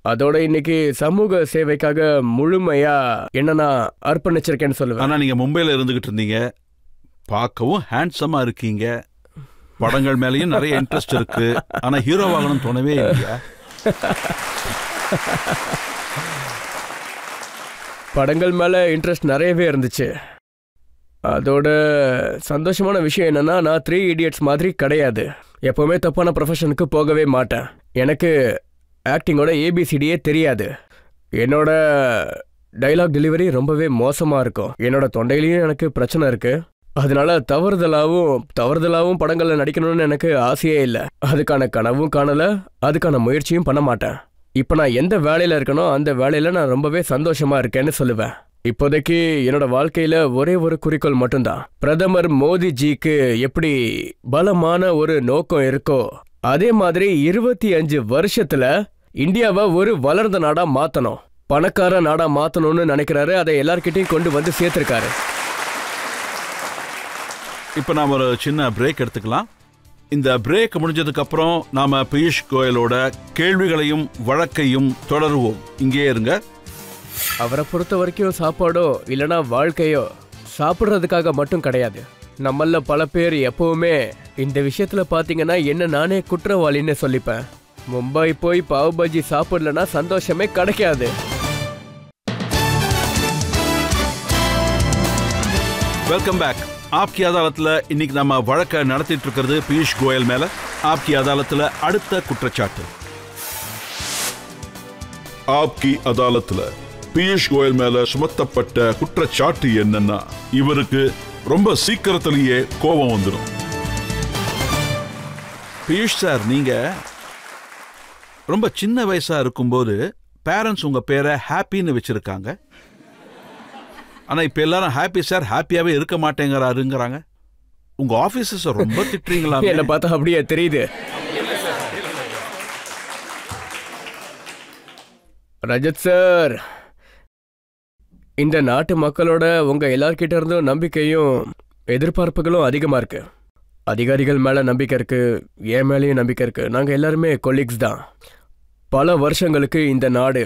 அதோட இன்னைக்கு சமூக சேவைக்காக முழுமையா என்ன நான் அர்ப்பணிச்சிருக்கேன்னு சொல்லுவேன். ஆனா நீங்க மும்பையில இருந்துகிட்டு இருந்தீங்க, பார்க்கவும் ஹேண்ட்ஸமா இருக்கீங்க, படங்கள் மேலேயும் நிறைய இன்ட்ரெஸ்ட் இருக்கு, ஆனா ஹீரோ வாங்கணும் தோணவே இல்லையா? படங்கள் மேல இன்ட்ரெஸ்ட் நிறையவே இருந்துச்சு. அதோட சந்தோஷமான விஷயம் என்னன்னா, நான் 3 Idiots மாதிரி கிடையாது. எப்பவுமே தப்பான ப்ரொஃபஷனுக்கு போகவே மாட்டேன். எனக்கு ஆக்டிங்கோட ஏபிசிடியே தெரியாது. என்னோட டைலாக் டெலிவரி ரொம்பவே மோசமாக இருக்கும். என்னோட தொண்டையிலையும் எனக்கு பிரச்சனை இருக்கு. அதனால தவறுதலாவும் படங்களில் நடிக்கணும்னு எனக்கு ஆசையே இல்லை. அதுக்கான கனவும் காணலை, அதுக்கான முயற்சியும் பண்ண மாட்டேன். இப்போ நான் எந்த வேலையில் இருக்கனோ அந்த வேலையில் நான் ரொம்பவே சந்தோஷமா இருக்கேன்னு சொல்லுவேன். இப்போதைக்கு என்னோட வாழ்க்கையில ஒரே ஒரு குறிக்கோள் மட்டும்தான். பிரதமர் மோடிஜிக்கு எப்படி பலமான ஒரு நோக்கம் இருக்கோ அதே மாதிரி 25 வருஷத்துல இந்தியாவை ஒரு வளர்ந்த நாடா மாத்தணும், பணக்கார நாடா மாத்தணும்னு நினைக்கிறாரு. அதை எல்லார்கிட்டையும் கொண்டு வந்து சேர்த்திருக்காரு. இப்போ நாம் ஒரு சின்ன பிரேக் எடுத்துக்கலாம். இந்த பிரேக் முடிஞ்சதுக்கு அப்புறம் நாம பியூஷ் கோயலோட கேள்விகளையும் வழக்கையும் தொடருவோம். இங்கே இருங்க. அவரை பொறுத்த வரைக்கும் சாப்பாடோ இல்லைனா வாழ்க்கையோ சாப்பிட்றதுக்காக மட்டும் கிடையாது. நம்மள பல பேர் எப்பவுமே இந்த விஷயத்துல பாத்தீங்கன்னா என்ன நானே குற்றவாளின்னு சொல்லிப்பேன். மும்பை போய் பாவ் பஜ்ஜி சாப்பிடலன்னா சந்தோஷமே கிடைக்காது. Welcome back. ஆப்கி அதாலத்துல இன்னைக்கு நம்ம வழக்கை நடத்திட்டு இருக்கிறது பியூஷ் கோயல் மேல. ஆப்கி அதாலத்துல அடுத்த குற்றச்சாட்டு. ஆப்கி அதாலத்துல பியூஷ் கோயல் மேல சுமத்தப்பட்ட குற்றச்சாட்டு என்னன்னா, இவருக்கு ரொம்ப சீக்கிரத்திலேயே கோபம் வந்துடும். பியூஷ் சார், நீங்க ரொம்ப சின்ன வயசா இருக்கும்போது பேரண்ட்ஸ் உங்க பேரை ஹாப்பின்னு வச்சிருக்காங்க. ஆனா இப்ப எல்லாரும் ஹாப்பி சார், ஹாப்பியாவே இருக்க மாட்டேங்கிறாருங்கிறாங்க. உங்க ஆபீசர்ஸ் ரொம்ப திட்டுறீங்களா? என்ன பார்த்தா அப்படியே தெரியுது. ரஜத் சார், இந்த நாட்டு மக்களோட உங்க எல்லார்கிட்ட இருந்தும் நம்பிக்கையும் எதிர்பார்ப்புகளும் அதிகமா இருக்கு. அதிகாரிகள் மேல நம்பிக்கை இருக்கு, என் மேலேயும் நம்பிக்கை இருக்கு. நாங்க எல்லாருமே கொலீக்ஸ் தான். பல வருஷங்களுக்கு இந்த நாடு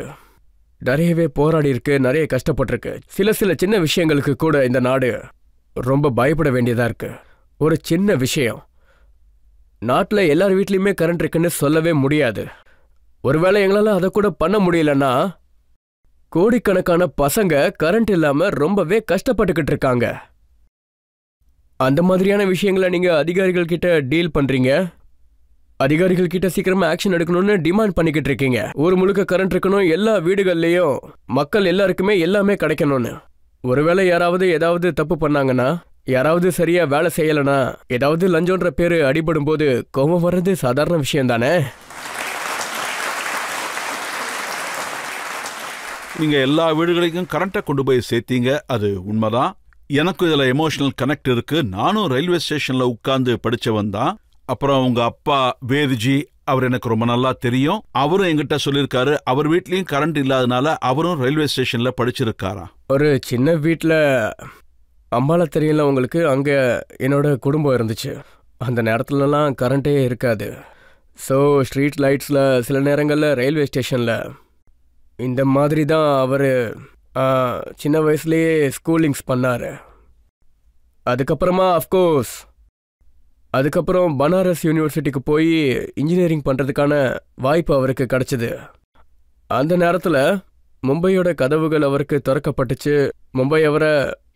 நிறையவே போராடி இருக்கு, நிறைய கஷ்டப்பட்டிருக்கு. சில சின்ன விஷயங்களுக்கு கூட இந்த நாடு ரொம்ப பயப்பட வேண்டியதா இருக்கு. ஒரு சின்ன விஷயம், நாட்டில் எல்லார் வீட்லையுமே கரண்ட் இருக்குன்னு சொல்லவே முடியாது. ஒருவேளை எங்களால் அதை கூட பண்ண முடியலன்னா கோடிக்கணக்கான பசங்க கரண்ட் இல்லாம ரொம்பவே கஷ்டப்பட்டுக்கிட்டு இருக்காங்க. அந்த மாதிரியான விஷயங்களை நீங்க அதிகாரிகள் கிட்ட டீல் பண்றீங்க. அதிகாரிகள் கிட்ட சீக்கிரமா ஆக்ஷன் எடுக்கணும்னு டிமாண்ட் பண்ணிக்கிட்டு இருக்கீங்க. ஊர் முழுக்க கரண்ட் இருக்கணும், எல்லா வீடுகள்லயும் மக்கள் எல்லாருக்குமே எல்லாமே கிடைக்கணும்னு. ஒருவேளை யாராவது ஏதாவது தப்பு பண்ணாங்கன்னா, யாராவது சரியா வேலை செய்யலனா, ஏதாவது லஞ்சம்ன்ற பேரு அடிபடும் போது கோபம் வர்றது சாதாரண விஷயம் தானே. நீங்க எல்லா வீடுகளுக்கும் கரண்ட்டை கொண்டு போய் சேர்த்தீங்க, அது உண்மைதான். எனக்கும் இதுல எமோஷனல் கனெக்ட் இருக்கு. நானும் ரயில்வே ஸ்டேஷன்ல உட்கார்ந்து படிச்சவன் தான். அப்புறம் உங்க அப்பா வேதிஜி, அவர் எனக்கு ரொம்ப நல்லா தெரியும். அவரும் எங்கிட்ட சொல்லியிருக்காரு, அவர் வீட்லயும் கரண்ட் இல்லாதனால அவரும் ரயில்வே ஸ்டேஷன்ல படிச்சிருக்காராம். ஒரு சின்ன வீட்டுல அம்பால தெரியல உங்களுக்கு, அங்க என்னோட குடும்பம் இருந்துச்சு. அந்த நேரத்துலலாம் கரண்டே இருக்காது. ஸோ ஸ்ட்ரீட் லைட்ஸ்ல சில நேரங்கள்ல ரயில்வே ஸ்டேஷன்ல இந்த மாதிரி தான் அவர் சின்ன வயசுலேயே ஸ்கூலிங்ஸ் பண்ணார். அதுக்கப்புறமா அஃப்கோர்ஸ் அதுக்கப்புறம் பனாரஸ் யூனிவர்சிட்டிக்கு போய் இன்ஜினியரிங் பண்ணுறதுக்கான வாய்ப்பு அவருக்கு கிடச்சிது. அந்த நேரத்தில் மும்பையோட கதவுகள் அவருக்கு திறக்கப்பட்டுச்சு. மும்பை அவரை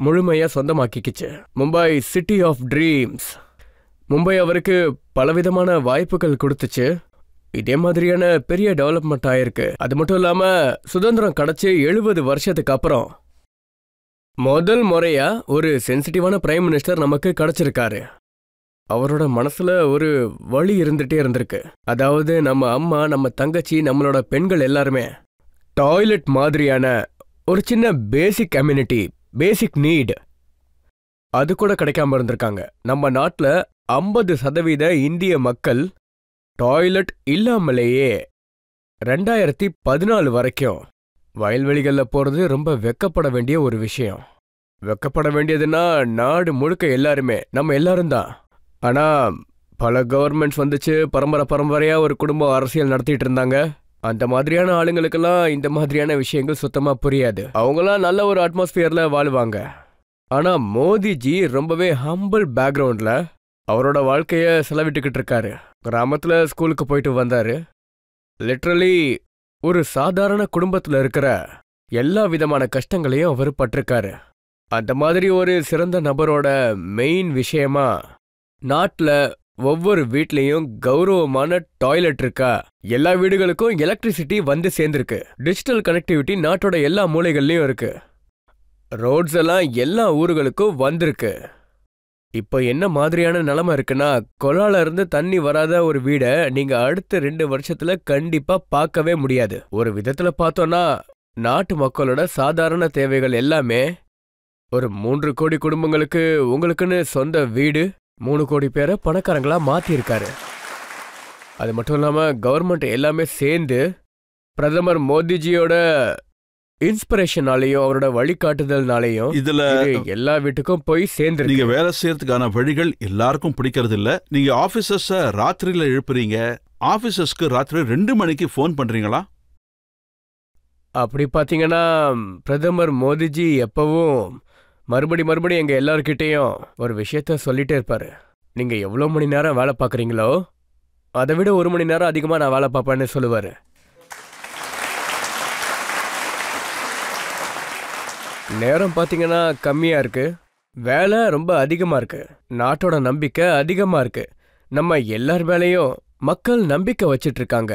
முழுமையாக சொந்தமாக்கிக்கிச்சு. Mumbai city of dreams. Mumbai அவருக்கு பலவிதமான வாய்ப்புகள் கொடுத்துச்சு. இதே மாதிரியான பெரிய டெவலப்மெண்ட் ஆயிருக்கு. அது மட்டும் இல்லாம சுதந்திரம் கிடைச்சு 70 வருஷத்துக்கு அப்புறம் முதல் முறையா ஒரு சென்சிட்டிவான பிரைம் மினிஸ்டர் நமக்கு கிடைச்சிருக்காரு. அவரோட மனசுல ஒரு வலி இருந்துட்டே இருந்திருக்கு. அதாவது நம்ம அம்மா, நம்ம தங்கச்சி, நம்மளோட பெண்கள் எல்லாருமே டாய்லெட் மாதிரியான ஒரு சின்ன பேசிக் கம்யூனிட்டி, பேசிக் நீட் அது கூட கிடைக்காம இருந்திருக்காங்க. நம்ம நாட்டுல 50% இந்திய மக்கள் டாய்லெட் இல்லாமலேயே 2014 வரைக்கும் வயல்வெளிகளில் போறது ரொம்ப வெக்கப்பட வேண்டிய ஒரு விஷயம். வெக்கப்பட வேண்டியதுன்னா நாடு முழுக்க எல்லாருமே, நம்ம எல்லாரும் தான். ஆனா பல கவர்மெண்ட்ஸ் வந்துச்சு, பரம்பரையா ஒரு குடும்பம் அரசியல் நடத்திட்டு இருந்தாங்க. அந்த மாதிரியான ஆளுங்களுக்கெல்லாம் இந்த மாதிரியான விஷயங்கள் சுத்தமா புரியாது. அவங்களாம் நல்ல ஒரு அட்மாஸ்பியர்ல வாழுவாங்க. ஆனா மோடிஜி ரொம்பவே ஹம்பிள் பேக்ரவுண்ட்ல அவரோட வாழ்க்கைய செலவிட்டுக்கிட்டு இருக்காரு. கிராமத்துல ஸ்கூலுக்கு போயிட்டு வந்தாரு. லிட்ரலி ஒரு சாதாரண குடும்பத்துல இருக்கிற எல்லா விதமான கஷ்டங்களையும் அவர் பட்டிருக்காரு. அந்த மாதிரி ஒரு சிறந்த நபரோட மெயின் விஷயமா நாட்டுல ஒவ்வொரு வீட்லயும் கௌரவமான டாய்லெட் இருக்கா, எல்லா வீடுகளுக்கும் எலக்ட்ரிசிட்டி வந்து சேர்ந்திருக்கு, டிஜிட்டல் கனெக்டிவிட்டி நாட்டோட எல்லா மூலைகள்லயும் இருக்கு, ரோட்ஸ் எல்லாம் எல்லா ஊர்களுக்கும் வந்திருக்கு. இப்போ என்ன மாதிரியான நிலைமை இருக்குன்னா, கொலால இருந்து தண்ணி வராத ஒரு வீடை நீங்க அடுத்த 2 வருஷத்துல கண்டிப்பா பார்க்கவே முடியாது. ஒரு விதத்துல பார்த்தோம்னா நாட்டு மக்களோட சாதாரண தேவைகள் எல்லாமே ஒரு 3 கோடி குடும்பங்களுக்கு உங்களுக்குன்னு சொந்த வீடு, 3 கோடி பேரை பணக்காரங்களா மாத்திருக்காரு. அது மட்டும் இல்லாம கவர்மெண்ட் எல்லாமே சேர்ந்து பிரதமர் மோடிஜியோட இன்ஸ்பிரேஷனாலையும் அவரோட வழிகாட்டுதல்னாலையும் இதுல எல்லா வீட்டுக்கும் போய் சேர்ந்து நீங்க வேலை செய்யறதுக்கான வழிகள் எல்லாருக்கும் பிடிக்கிறது இல்ல. நீங்க ஆபீசர்ஸ ராத்திரியில எழுப்புறீங்க, ஆபீசர்ஸ்க்கு ராத்திரி 2 மணிக்கு போன் பண்றீங்களா? அப்படி பாத்தீங்கன்னா பிரதமர் மோடிஜி எப்பவும் மறுபடி எங்க எல்லார்கிட்டையும் ஒரு விஷயத்த சொல்லிட்டே இருப்பாரு. நீங்க எவ்வளவு மணி நேரம் வேலை பாக்குறீங்களோ அதை விட 1 மணி நேரம் அதிகமா நான் வேலை பார்ப்பேன்னு சொல்லுவாரு. நேரம் பாத்தீங்கன்னா கம்மியா இருக்கு, வேலை ரொம்ப அதிகமா இருக்கு, நாட்டோட நம்பிக்கை அதிகமா இருக்கு, நம்ம எல்லார் மேலேயும் மக்கள் நம்பிக்கை வச்சிட்டு இருக்காங்க.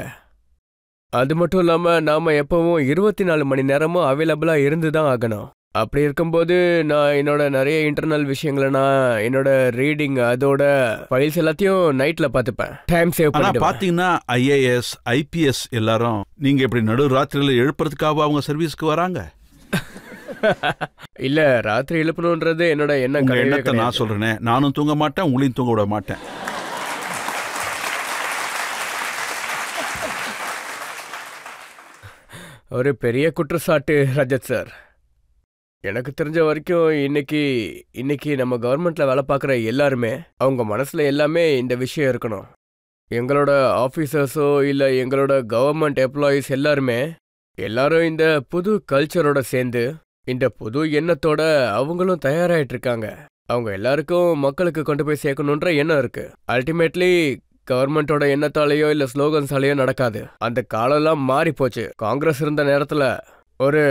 அது மட்டும் இல்லாம நாம எப்பவும் 24 மணி நேரமும் அவைலபிளா இருந்துதான் ஆகணும். அப்படி இருக்கும்போது நான் என்னோட நிறைய இன்டர்னல் விஷயங்களை நான் என்னோட ரீடிங் அதோட ஃபைல்ஸ் எல்லாத்தையும் நைட்ல பார்த்துப்பேன். டைம் சேவ் பண்ணி பாத்தீங்கன்னா IAS IPS எல்லாரும் நீங்க இப்படி நடு ராத்திரியில எழுப்புறதுக்காக அவங்க சர்வீஸ்க்கு வராங்க. இல்ல, ராத்திரி எழுப்பணும்ன்றது என்னோட எண்ணத்தை நான் சொல்றேனே, நானும் தூங்க மாட்டேன், உங்களையும் தூங்க விட மாட்டேன். ஒரு பெரிய குற்றச்சாட்டு ரஜத் சார். எனக்கு தெரிஞ்ச வரைக்கும் இன்னைக்கு நம்ம கவர்மெண்ட்ல வேலை பார்க்குற எல்லாருமே அவங்க மனசுல எல்லாமே இந்த விஷயம் இருக்கணும். எங்களோட ஆஃபீஸர்ஸோ இல்லை எங்களோட கவர்மெண்ட் எம்ப்ளாயீஸ் எல்லாரும் இந்த புது கல்ச்சரோட சேர்ந்து இந்த புது எண்ணத்தோட அவங்களும் தயாராகிட்டு இருக்காங்க. அவங்க எல்லாருக்கும் மக்களுக்கு கொண்டு போய் சேர்க்கணுன்ற எண்ணம் இருக்கு. அல்டிமேட்லி கவர்மெண்டோட எண்ணத்தாலேயோ இல்லை ஸ்லோகன்ஸாலேயோ நடக்காது. அந்த காலம்லாம் மாறி போச்சு. காங்கிரஸ் இருந்த நேரத்தில் ஒரு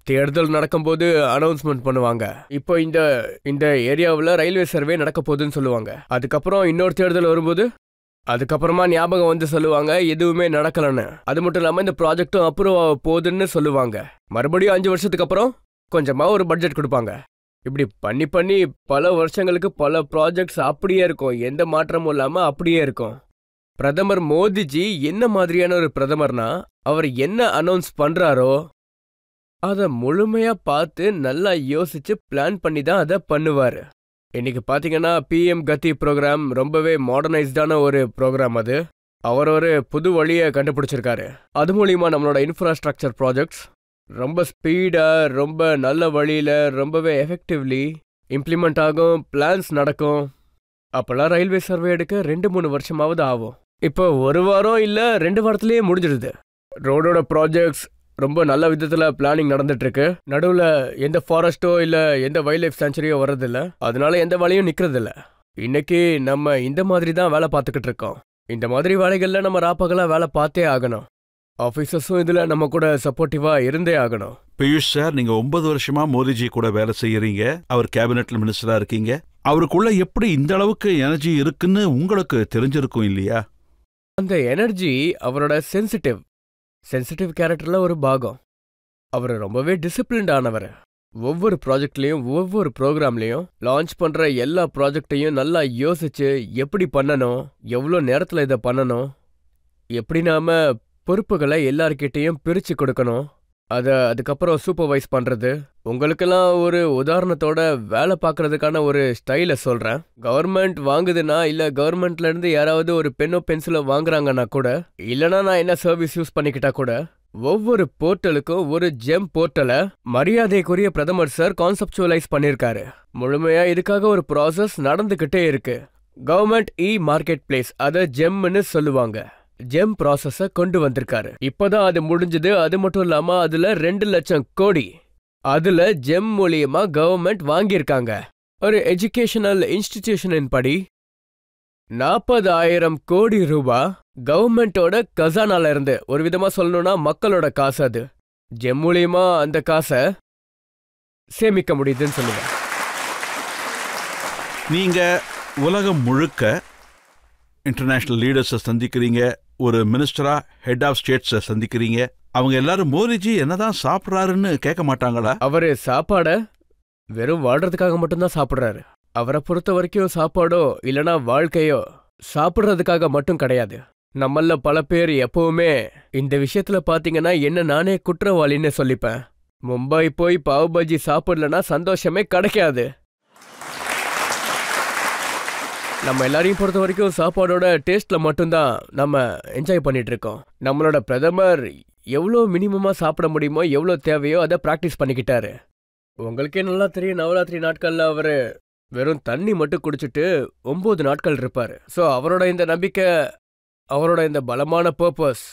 தேர்தல் நடக்கும்போது அனௌன்ஸ்மெண்ட் பண்ணுவாங்க, இப்போ இந்த ஏரியாவில் ரயில்வே சர்வே நடக்க போகுதுன்னு சொல்லுவாங்க. அதுக்கப்புறம் இன்னொரு தேர்தல் வரும்போது அதுக்கப்புறமா ஞாபகம் வந்து சொல்லுவாங்க எதுவுமே நடக்கலன்னு. அது மட்டும் இல்லாமல் இந்த ப்ராஜெக்டும் அப்ரூவ் ஆக போகுதுன்னு சொல்லுவாங்க. மறுபடியும் 5 வருஷத்துக்கு அப்புறம் கொஞ்சமா ஒரு பட்ஜெட் கொடுப்பாங்க. இப்படி பண்ணி பல வருஷங்களுக்கு பல ப்ராஜெக்ட்ஸ் அப்படியே இருக்கும், எந்த மாற்றமும் இல்லாமல் அப்படியே இருக்கும். பிரதமர் மோடிஜி என்ன மாதிரியான ஒரு பிரதமர்னா, அவர் என்ன அனௌன்ஸ் பண்றாரோ அதை முழுமையா பார்த்து நல்லா யோசிச்சு பிளான் பண்ணி தான் அதை பண்ணுவாரு. இன்னைக்கு பாத்தீங்கன்னா PM கதி ப்ரோக்ராம் ரொம்பவே மாடர்னைஸ்டான ஒரு ப்ரோக்ராம். அது அவர் ஒரு புது வழியை கண்டுபிடிச்சிருக்காரு. அது மூலியமா நம்மளோட இன்ஃப்ராஸ்ட்ரக்சர் ப்ராஜெக்ட்ஸ் ரொம்ப ஸ்பீடா ரொம்ப நல்ல வழியில ரொம்பவே எஃபெக்டிவ்லி இம்ப்ளிமெண்ட் ஆகும், பிளான்ஸ் நடக்கும். அப்பெல்லாம் ரயில்வே சர்வே எடுக்க 2-3 வருஷமாவது ஆகும். இப்போ 1 வாரம் இல்ல 2 வாரத்திலேயே முடிஞ்சிடுது. ரோடோட ப்ராஜெக்ட்ஸ் ரொம்ப நல்ல விதத்துல பிளானிங் நடந்துட்டு இருக்கு. நடுவுல எந்த ஃபாரஸ்டோ இல்ல எந்த வைல்ட் லைஃப் சாங்சுரியோ வர்றதில்ல, அதனால எந்த வேலையும் நிக்கிறதில்ல. இன்னைக்கு நம்ம இந்த மாதிரி தான் வேலை பார்த்துக்கிட்டு இருக்கோம். இந்த மாதிரி வேலைகள்ல நம்ம ராப்பகலா வேலை பார்த்தே ஆகணும். ஆபீசர்ஸும் இதுல நம்ம கூட சப்போர்ட்டிவா இருந்தே ஆகணும். பியூஷ் சார், நீங்க 9 வருஷமா மோடிஜி கூட வேலை செய்யறீங்க, அவர் கேபினெட்ல மினிஸ்டரா இருக்கீங்க. அவருக்குள்ள எப்படி இந்த அளவுக்கு எனர்ஜி இருக்குன்னு உங்களுக்கு தெரிஞ்சிருக்கும் இல்லையா? அந்த எனர்ஜி அவரோட சென்சிட்டிவ் கேரக்டர்ல ஒரு பாகம். அவர் ரொம்பவே டிசிப்ளின்ட் ஆனவர். ஒவ்வொரு ப்ராஜெக்ட்லயும் ஒவ்வொரு ப்ரோக்ராம்லயும் லான்ச் பண்ற எல்லா ப்ராஜெக்டையும் நல்லா யோசிச்சு எப்படி பண்ணணும், எவ்வளோ நேரத்துல இதை பண்ணணும், எப்படி நாம பொறுப்புகளை எல்லார்கிட்டையும் பிரிச்சு கொடுக்கணும், அதுக்கப்புறம் சூப்பர்வைஸ் பண்றது. உங்களுக்கெல்லாம் ஒரு உதாரணத்தோட வேலை பார்க்கறதுக்கான ஒரு ஸ்டைலை சொல்றேன். கவர்மெண்ட் வாங்குதுன்னா, இல்ல கவர்மெண்ட்ல இருந்து யாராவது ஒரு பென்னோ பென்சிலோ வாங்குறாங்கன்னா கூட, இல்லனா நான் என்ன சர்வீஸ் யூஸ் பண்ணிக்கிட்டா கூட, ஒவ்வொரு போர்ட்டலுக்கும் ஒரு ஜெம் போர்ட்டலை மரியாதைக்குரிய பிரதமர் சார் கான்செப்சுவலைஸ் பண்ணிருக்காரு. முழுமையா இதுக்காக ஒரு ப்ராசஸ் நடந்துகிட்டே இருக்கு. கவர்மெண்ட் மார்க்கெட் பிளேஸ், அத ஜெம்னு சொல்லுவாங்க. ஜெம் ப்ராசஸ கொண்டு வந்திருக்காரு. இப்பதான் அது முடிஞ்சது. அது மட்டும் இல்லாம அதுல 2 லட்சம் கோடி அதுல ஜெம் மூலியமா கவர்மெண்ட் வாங்கியிருக்காங்க. ஒரு எஜுகேஷனல் இன்ஸ்டிடியூஷனின் படி 40,000 கோடி ரூபாய் கவர்மெண்டோட கசானால இருந்து, ஒரு விதமா சொல்லணும்னா மக்களோட காசு, அது ஜெம் மூலியமா அந்த காசை சேமிக்க முடியுதுன்னு சொல்லுவேன். நீங்க உலகம் முழுக்க இன்டர்நேஷனல் லீடர்ஸை சந்திக்கிறீங்க, ஒரு மினிஸ்டரா ஹெட் ஆஃப் ஸ்டேட்ஸை சந்திக்கிறீங்க. அவங்க எல்லாரும் மோடிஜி என்னதான் சாப்பிட்றாருன்னு கேட்க மாட்டாங்களா? அவரு சாப்பாட வெறும் வாழ்றதுக்காக மட்டும்தான் சாப்பிட்றாரு. அவரை பொறுத்த வரைக்கும் சாப்பாடோ இல்லனா வாழ்க்கையோ சாப்பிட்றதுக்காக மட்டும் கிடையாது. நம்மள பல பேர் எப்பவுமே இந்த விஷயத்துல பாத்தீங்கன்னா என்ன நானே குற்றவாளின்னு சொல்லிப்பேன். மும்பை போய் பாவ் பஜ்ஜி சாப்பிடலன்னா சந்தோஷமே கிடைக்காது. நம்ம எல்லாரையும் பொறுத்த வரைக்கும் சாப்பாடோட டேஸ்ட்ல மட்டும்தான் நம்ம என்ஜாய் பண்ணிட்டு இருக்கோம். நம்மளோட பிரதமர் எவ்வளோ மினிமமா சாப்பிட முடியுமோ, எவ்வளோ தேவையோ அதை பிராக்டிஸ் பண்ணிக்கிட்டாரு. உங்களுக்கே நல்லா தெரியும், நவராத்திரி நாட்கள்ல அவரு வெறும் தண்ணி மட்டும் குடிச்சிட்டு 9 நாட்கள் இருப்பாரு. ஸோ அவரோட இந்த நம்பிக்கை, அவரோட இந்த பலமான பர்பஸ்,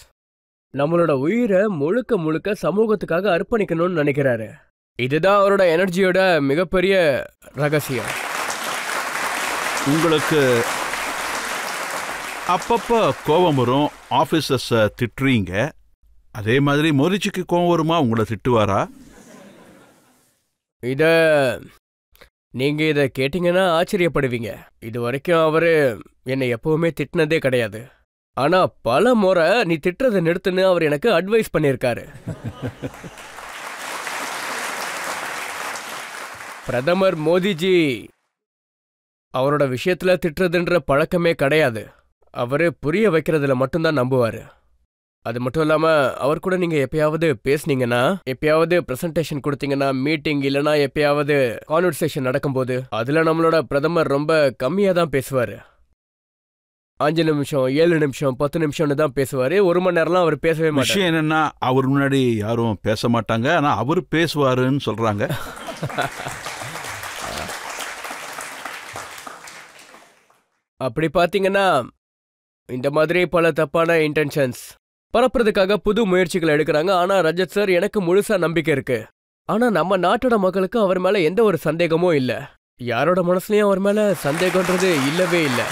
நம்மளோட உயிரை முழுக்க முழுக்க சமூகத்துக்காக அர்ப்பணிக்கணும்னு நினைக்கிறாரு. இதுதான் அவரோட எனர்ஜியோட மிகப்பெரிய ரகசியம். உங்களுக்கு அப்பப்போ கோபம் வரும், ஆஃபீஸர்ஸை திட்டுறீங்க. அதே மாதிரி மோடிஜிக்கு கோபம் வருமா? உங்களை திட்டுவாரா? நீங்க இதை கேட்டீங்கன்னா ஆச்சரியப்படுவீங்க. இது வரைக்கும் அவரு என்னை எப்பவுமே திட்டினதே கிடையாது. ஆனா பல முறை நீ திட்டுறதை நிறுத்துன்னு அவர் எனக்கு அட்வைஸ் பண்ணியிருக்காரு. பிரதமர் மோடிஜி அவரோட விஷயத்துல திட்டுறதுன்ற பழக்கமே கிடையாது. அவரு புரிய வைக்கிறதுல மட்டும்தான் நம்புவாரு. அது மட்டும் இல்லாம அவர் கூட நீங்க எப்பயாவது பேசுனீங்கன்னா, எப்பயாவது பிரசன்டேஷன் கொடுத்தீங்கன்னா, மீட்டிங் இல்லனா எப்பயாவது கான்வர்சேஷன் நடக்கும்போது, அதுல நம்மளோட பிரதமர் ரொம்ப கம்மியா தான் பேசுவாரு. 5 நிமிஷம், 7 நிமிஷம், 10 நிமிஷம்னு தான் பேசுவாரு. 1 மணி நேரம்லாம் அவர் பேசவே மாட்டாரு. விஷயம் என்னன்னா, அவர் முன்னாடி யாரும் பேச மாட்டாங்க, ஆனா அவர் பேசுவாருன்னு சொல்றாங்க. அப்படி பாத்தீங்கன்னா இந்த மாதிரி பல தப்பான இன்டென்ஷன்ஸ் பரப்புறதுக்காக புது முயற்சிகள் எடுக்கிறாங்க. ஆனா ரஜத் சார், எனக்கு முழுசா நம்பிக்கை இருக்கு. ஆனா நம்ம நாட்டோட மக்களுக்கு அவர் மேல எந்த ஒரு சந்தேகமும் இல்ல. யாரோட மனசுலயும் அவர் மேல சந்தேகம்ன்றது இல்லவே இல்லை.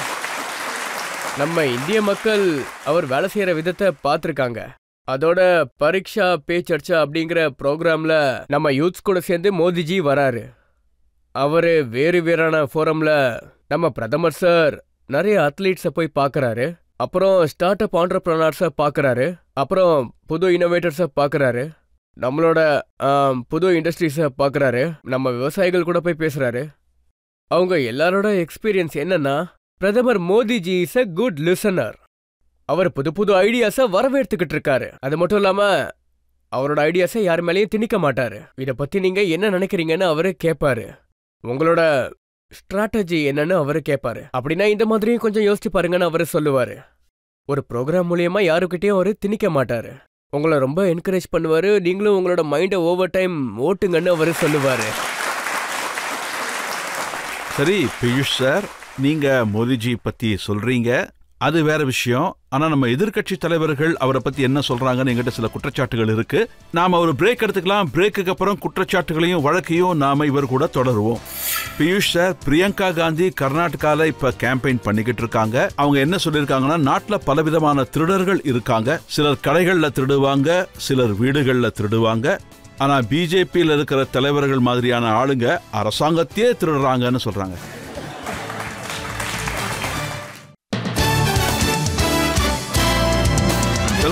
நம்ம இந்திய மக்கள் அவர் வேலை செய்யற விதத்தை பார்த்துருக்காங்க. அதோட பரீட்சா பே சர்ச்சா அப்படிங்கிற ப்ரோக்ராம்ல நம்ம யூத்ஸ் கூட சேர்ந்து மோடிஜி வராரு. அவரு வேறு வேறான ஃபோரம்ல நம்ம பிரதமர் சார் நிறைய அத்லீட்ஸை போய் பார்க்கறாரு. அப்புறம் ஸ்டார்ட் அப் ஆண்டர்பிரனர்ஸை பார்க்கறாரு. அப்புறம் புது இனோவேட்டர்ஸை பார்க்கறாரு. நம்மளோட புது இண்டஸ்ட்ரீஸை பார்க்கறாரு. நம்ம விவசாயிகள் கூட போய் பேசுறாரு. அவங்க எல்லாரோட எக்ஸ்பீரியன்ஸ் என்னன்னா, பிரதமர் Modi ji is a good listener. அவர் புது புது ஐடியாஸை வரவேற்றுக்கிட்டு இருக்காரு. அது மட்டும் இல்லாம அவரோட ஐடியாஸை யார் மேலேயும் திணிக்க மாட்டாரு. இதை பத்தி நீங்க என்ன நினைக்கிறீங்கன்னு அவரு கேட்பாரு. உங்களோட ஸ்ட்ராட்டஜி என்னன்னு அவரு கேட்பாரு. அப்படின்னா இந்த மாதிரியும் கொஞ்சம் யோசிச்சு பாருங்கன்னு அவரு சொல்லுவாரு. ஒரு ப்ரோக்ராம் மூலியமா யாருக்கிட்டையும் அவரு திணிக்க மாட்டாரு. உங்களை ரொம்ப என்கரேஜ் பண்ணுவாரு. நீங்களும் உங்களோட மைண்டை ஓவர் டைம் ஓட்டுங்கன்னு அவரு சொல்லுவாரு. சரி பியூஷ் சார், நீங்க மோடிஜி பத்தி சொல்றீங்க, அது வேற விஷயம். ஆனா நம்ம எதிர்க்கட்சி தலைவர்கள் அவரை பத்தி என்ன சொல்றாங்கன்னு எங்கிட்ட சில குற்றச்சாட்டுகள் இருக்கு. நாம ஒரு பிரேக் எடுத்துக்கலாம். பிரேக்குக்கு அப்புறம் குற்றச்சாட்டுகளையும் வழக்கையும் நாம இவர் கூட தொடருவோம். பியூஷ் சார், பிரியங்கா காந்தி கர்நாடகால இப்ப கேம்பெயின் பண்ணிக்கிட்டு இருக்காங்க. அவங்க என்ன சொல்லிருக்காங்கன்னா, நாட்டுல பலவிதமான திருடர்கள் இருக்காங்க. சிலர் கடைகள்ல திருடுவாங்க, சிலர் வீடுகள்ல திருடுவாங்க. ஆனா பிஜேபியில் இருக்கிற தலைவர்கள் மாதிரியான ஆளுங்க அரசாங்கத்தையே திருடுறாங்கன்னு சொல்றாங்க.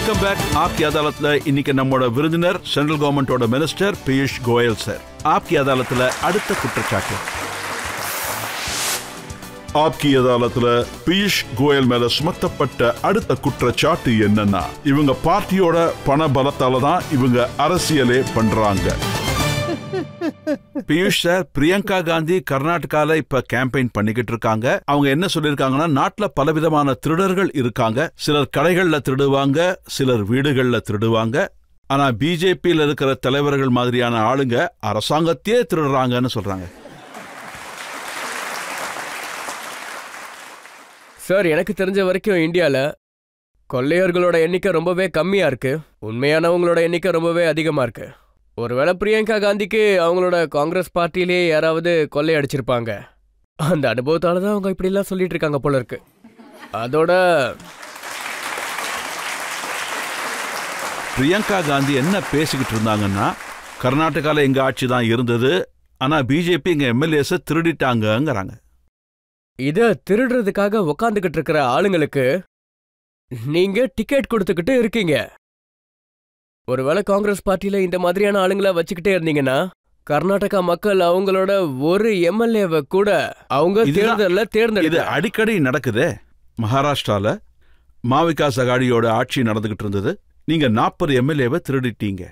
Welcome back. ஆப்கி அதாலத்ல இன்னைக்கு நம்மோட விருந்தினர் சென்ட்ரல் கவர்மெண்டோட மினிஸ்டர் பியூஷ் கோயல் சார். ஆப்கி அதாலத்ல அடுத்த குற்றச்சாட்டு. ஆப்கி அதாலத்துல பியூஷ் கோயல் மேல சுமத்தப்பட்ட அடுத்த குற்றச்சாட்டு என்னன்னா, இவங்க பார்ட்டியோட பண பலத்தால தான் இவங்க அரசியலே பண்றாங்க. பியூஷ் சார், பிரியங்கா காந்தி கர்நாடகால இப்ப கேம்பெயின் பண்ணிக்கிட்டு இருக்காங்க. அவங்க என்ன சொல்லிருக்காங்கன்னா, நாட்டுல பலவிதமான திருடர்கள் இருக்காங்க. சிலர் கடைகள்ல திருடுவாங்க, சிலர் வீடுகள்ல திருடுவாங்க. ஆனா பிஜேபியில் இருக்கிற தலைவர்கள் மாதிரியான ஆளுங்க அரசாங்கத்தையே திருடுறாங்கன்னு சொல்றாங்க. சார், எனக்கு தெரிஞ்ச வரைக்கும் இந்தியால கொள்ளையர்களோட எண்ணிக்கை ரொம்பவே கம்மியா இருக்கு. உண்மையானவங்களோட எண்ணிக்கை ரொம்பவே அதிகமா இருக்கு. ஒருவேளை பிரியங்கா காந்திக்கு அவங்களோட காங்கிரஸ் பார்ட்டிலேயே யாராவது கொள்ளை அடிச்சிருப்பாங்க. அந்த அனுபவத்தால தான் அவங்க இப்படிலாம் சொல்லிட்டு இருக்காங்க போல இருக்கு. அதோட பிரியங்கா காந்தி என்ன பேசிக்கிட்டு இருந்தாங்கன்னா, கர்நாடகால எங்க ஆட்சி தான் இருந்தது, ஆனா பிஜேபி எங்க எம்எல்ஏஸ திருடிட்டாங்கங்கறாங்க. இத திருடுறதுக்காக உக்காந்துகிட்டு இருக்கிற ஆளுங்களுக்கு நீங்க டிக்கெட் கொடுத்துக்கிட்டு இருக்கீங்க. ஒருவேளை காங்கிரஸ் பார்ட்டியில இந்த மாதிரியான ஆளுங்களை வச்சுக்கிட்டே இருந்தீங்கன்னா, கர்நாடகா மக்கள் அவங்களோட ஒரு எம்எல்ஏவை கூட அவங்க தேர்தலில் இது தேர்ந்தெடுத்து அடிக்கடி நடக்குதே. மகாராஷ்டிரால மாவிகாஸ் அகாடியோட ஆட்சி நடந்துகிட்டு இருந்தது. நீங்க 40 எம்எல்ஏவை திருடிட்டீங்க.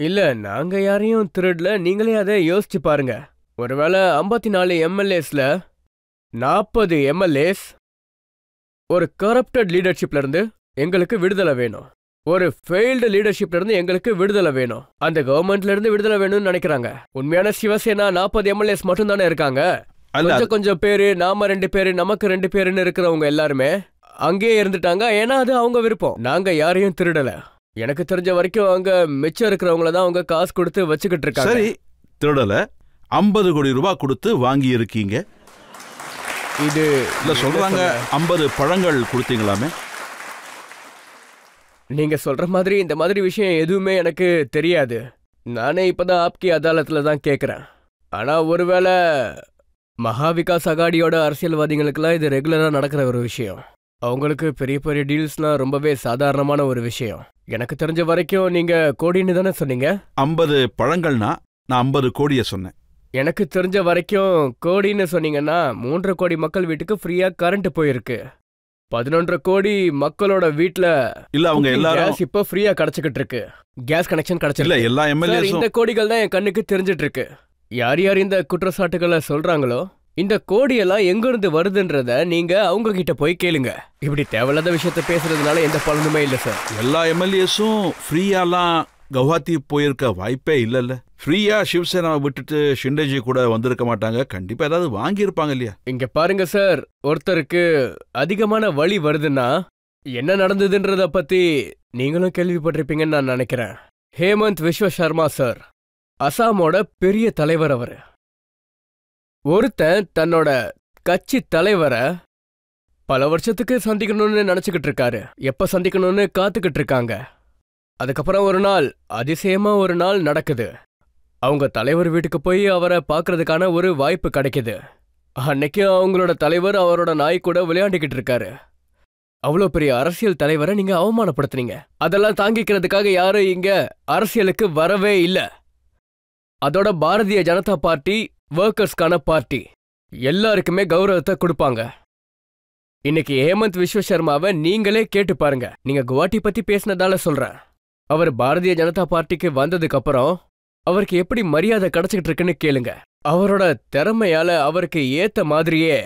இல்ல, நாங்க யாரையும் திருடல. நீங்களே அதை யோசிச்சு பாருங்க. ஒருவேளை 54 எம்எல்ஏஸ்ல 40 எம்எல்ஏஸ் ஒரு கரப்டட் லீடர்ஷிப்ல இருந்து எங்களுக்கு விடுதலை வேணும், ஒரு ஃபெயில்டு லீடர்ஷிப்ல இருந்து எங்களுக்கு விடுதலை வேணும், அந்த கவர்மெண்ட்ல இருந்து விடுதலை வேணும்னு நினைக்கிறாங்க. உண்மையான சிவசேனா 40 எம்எல்ஏஸ் மட்டும் தானே இருக்காங்க. கொஞ்சம் பேரு, நாம 2 பேரு, நமக்கு 2 பேருன்னு இருக்கிறவங்க எல்லாருமே அங்கேயே இருந்துட்டாங்க. ஏன்னா அது அவங்க விருப்பம். நாங்க யாரையும் திருடல. எனக்கு தெரிஞ்ச வரைக்கும் அங்க மிச்சம் இருக்கிறவங்கள தான் அவங்க காசு கொடுத்து வச்சுக்கிட்டு இருக்காங்க. சரி, திருடல. 50 கோடி ரூபாய் கொடுத்து வாங்கி இருக்கீங்க. இது இல்ல சொல்றாங்க 50 பழங்கள் கொடுத்தீங்களாமே. நீங்க சொல்ற மாதிரி இந்த மாதிரி விஷயம் எதுவுமே எனக்கு தெரியாது. நானே இப்பதான் ஆப்கி அதாலத்துல தான் கேட்கறேன். ஆனா ஒருவேளை மகாவிகாஸ் அகாடியோட அரசியல்வாதிகளுக்குலாம் இது ரெகுலரா நடக்கிற ஒரு விஷயம். அவங்களுக்கு பெரிய பெரிய டீல்ஸ்லாம் ரொம்பவே சாதாரணமான ஒரு விஷயம். எனக்கு தெரிஞ்ச வரைக்கும் நீங்க கோடின்னு தானே சொன்னீங்க. 50 பழங்கள்னா நான் 50 கோடிய சொன்னேன். எனக்கு தெரிஞ்ச வரைக்கும் கோடின்னு சொன்னீங்கன்னா 3 கோடி மக்கள் வீட்டுக்கு ஃப்ரீயா கரண்ட் போயிருக்கு. 11 கோடி மக்களோட வீட்ல இல்ல அவங்க எல்லாரும் இப்ப ஃப்ரீயா கிடைச்சிட்டு இருக்கு. கேஸ் கனெக்ஷன் கிடைச்சிருக்கு. எல்லா எம்எல்ஏ இந்த கோடிகள் தான் என் கண்ணுக்கு தெரிஞ்சிட்டு இருக்கு. யார் யார் இந்த குற்றச்சாட்டுகளை சொல்றாங்களோ, இந்த கோடியெல்லாம் எங்க இருந்து வருதுன்றத நீங்க அவங்க கிட்ட போய் கேளுங்க. இப்படி தேவையில்லாத விஷயத்த பேசுறதுனால எந்த பலனுமே இல்ல சார். எல்லா எம்எல்ஏஸும் ஃப்ரீயாலாம் கவுஹாத்தி போயிருக்க வாய்ப்பே இல்லல்ல. ஃப்ரீயா சிவசேனாவை விட்டுட்டு ஷிண்டேஜி கூட வந்திருக்க மாட்டாங்க. கண்டிப்பா ஏதாவது வாங்கியிருப்பாங்க இல்லையா? இங்க பாருங்க சார், ஒருத்தருக்கு அதிகமான வலி வருதுன்னா என்ன நடந்ததுன்றத பத்தி நீங்களும் கேள்விப்பட்டிருப்பீங்கன்னு நான் நினைக்கிறேன். ஹேமந்த் விஸ்வ சர்மா சார், அசாமோட பெரிய தலைவர். அவரு ஒருத்தன் தன்னோட கட்சி தலைவரை பல வருஷத்துக்கு சந்திக்கணும்னு நினைச்சுக்கிட்டு இருக்காரு. எப்ப சந்திக்கணும்னு காத்துக்கிட்டு இருக்காங்க. அதுக்கப்புறம் ஒரு நாள் அதிசயமா ஒரு நாள் நடக்குது. அவங்க தலைவர் வீட்டுக்கு போய் அவரை பார்க்கறதுக்கான ஒரு வாய்ப்பு கிடைக்குது. அன்னைக்கு அவங்களோட தலைவர் அவரோட நாய் கூட விளையாண்டுக்கிட்டு இருக்காரு. அவ்வளோ பெரிய அரசியல் தலைவரை நீங்க அவமானப்படுத்துறீங்க. அதெல்லாம் தாங்கிக்கிறதுக்காக யாரும் இங்க அரசியலுக்கு வரவே இல்ல. அதோட பாரதிய ஜனதா பார்ட்டி ஒர்க்கர்ஸ்க்கான பார்ட்டி, எல்லாருக்குமே கௌரவத்தை கொடுப்பாங்க. இன்னைக்கு ஹேமந்த் விஸ்வ சர்மாவை நீங்களே கேட்டு பாருங்க. நீங்க குவாஹாட்டி பத்தி பேசினதால சொல்றேன். அவர் பாரதிய ஜனதா பார்ட்டிக்கு வந்ததுக்கு அப்புறம் அவருக்கு எப்படி மரியாதை கிடைச்சிக்கிட்டு இருக்குன்னு கேளுங்க. அவரோட திறமையால அவருக்கு ஏத்த மாதிரியே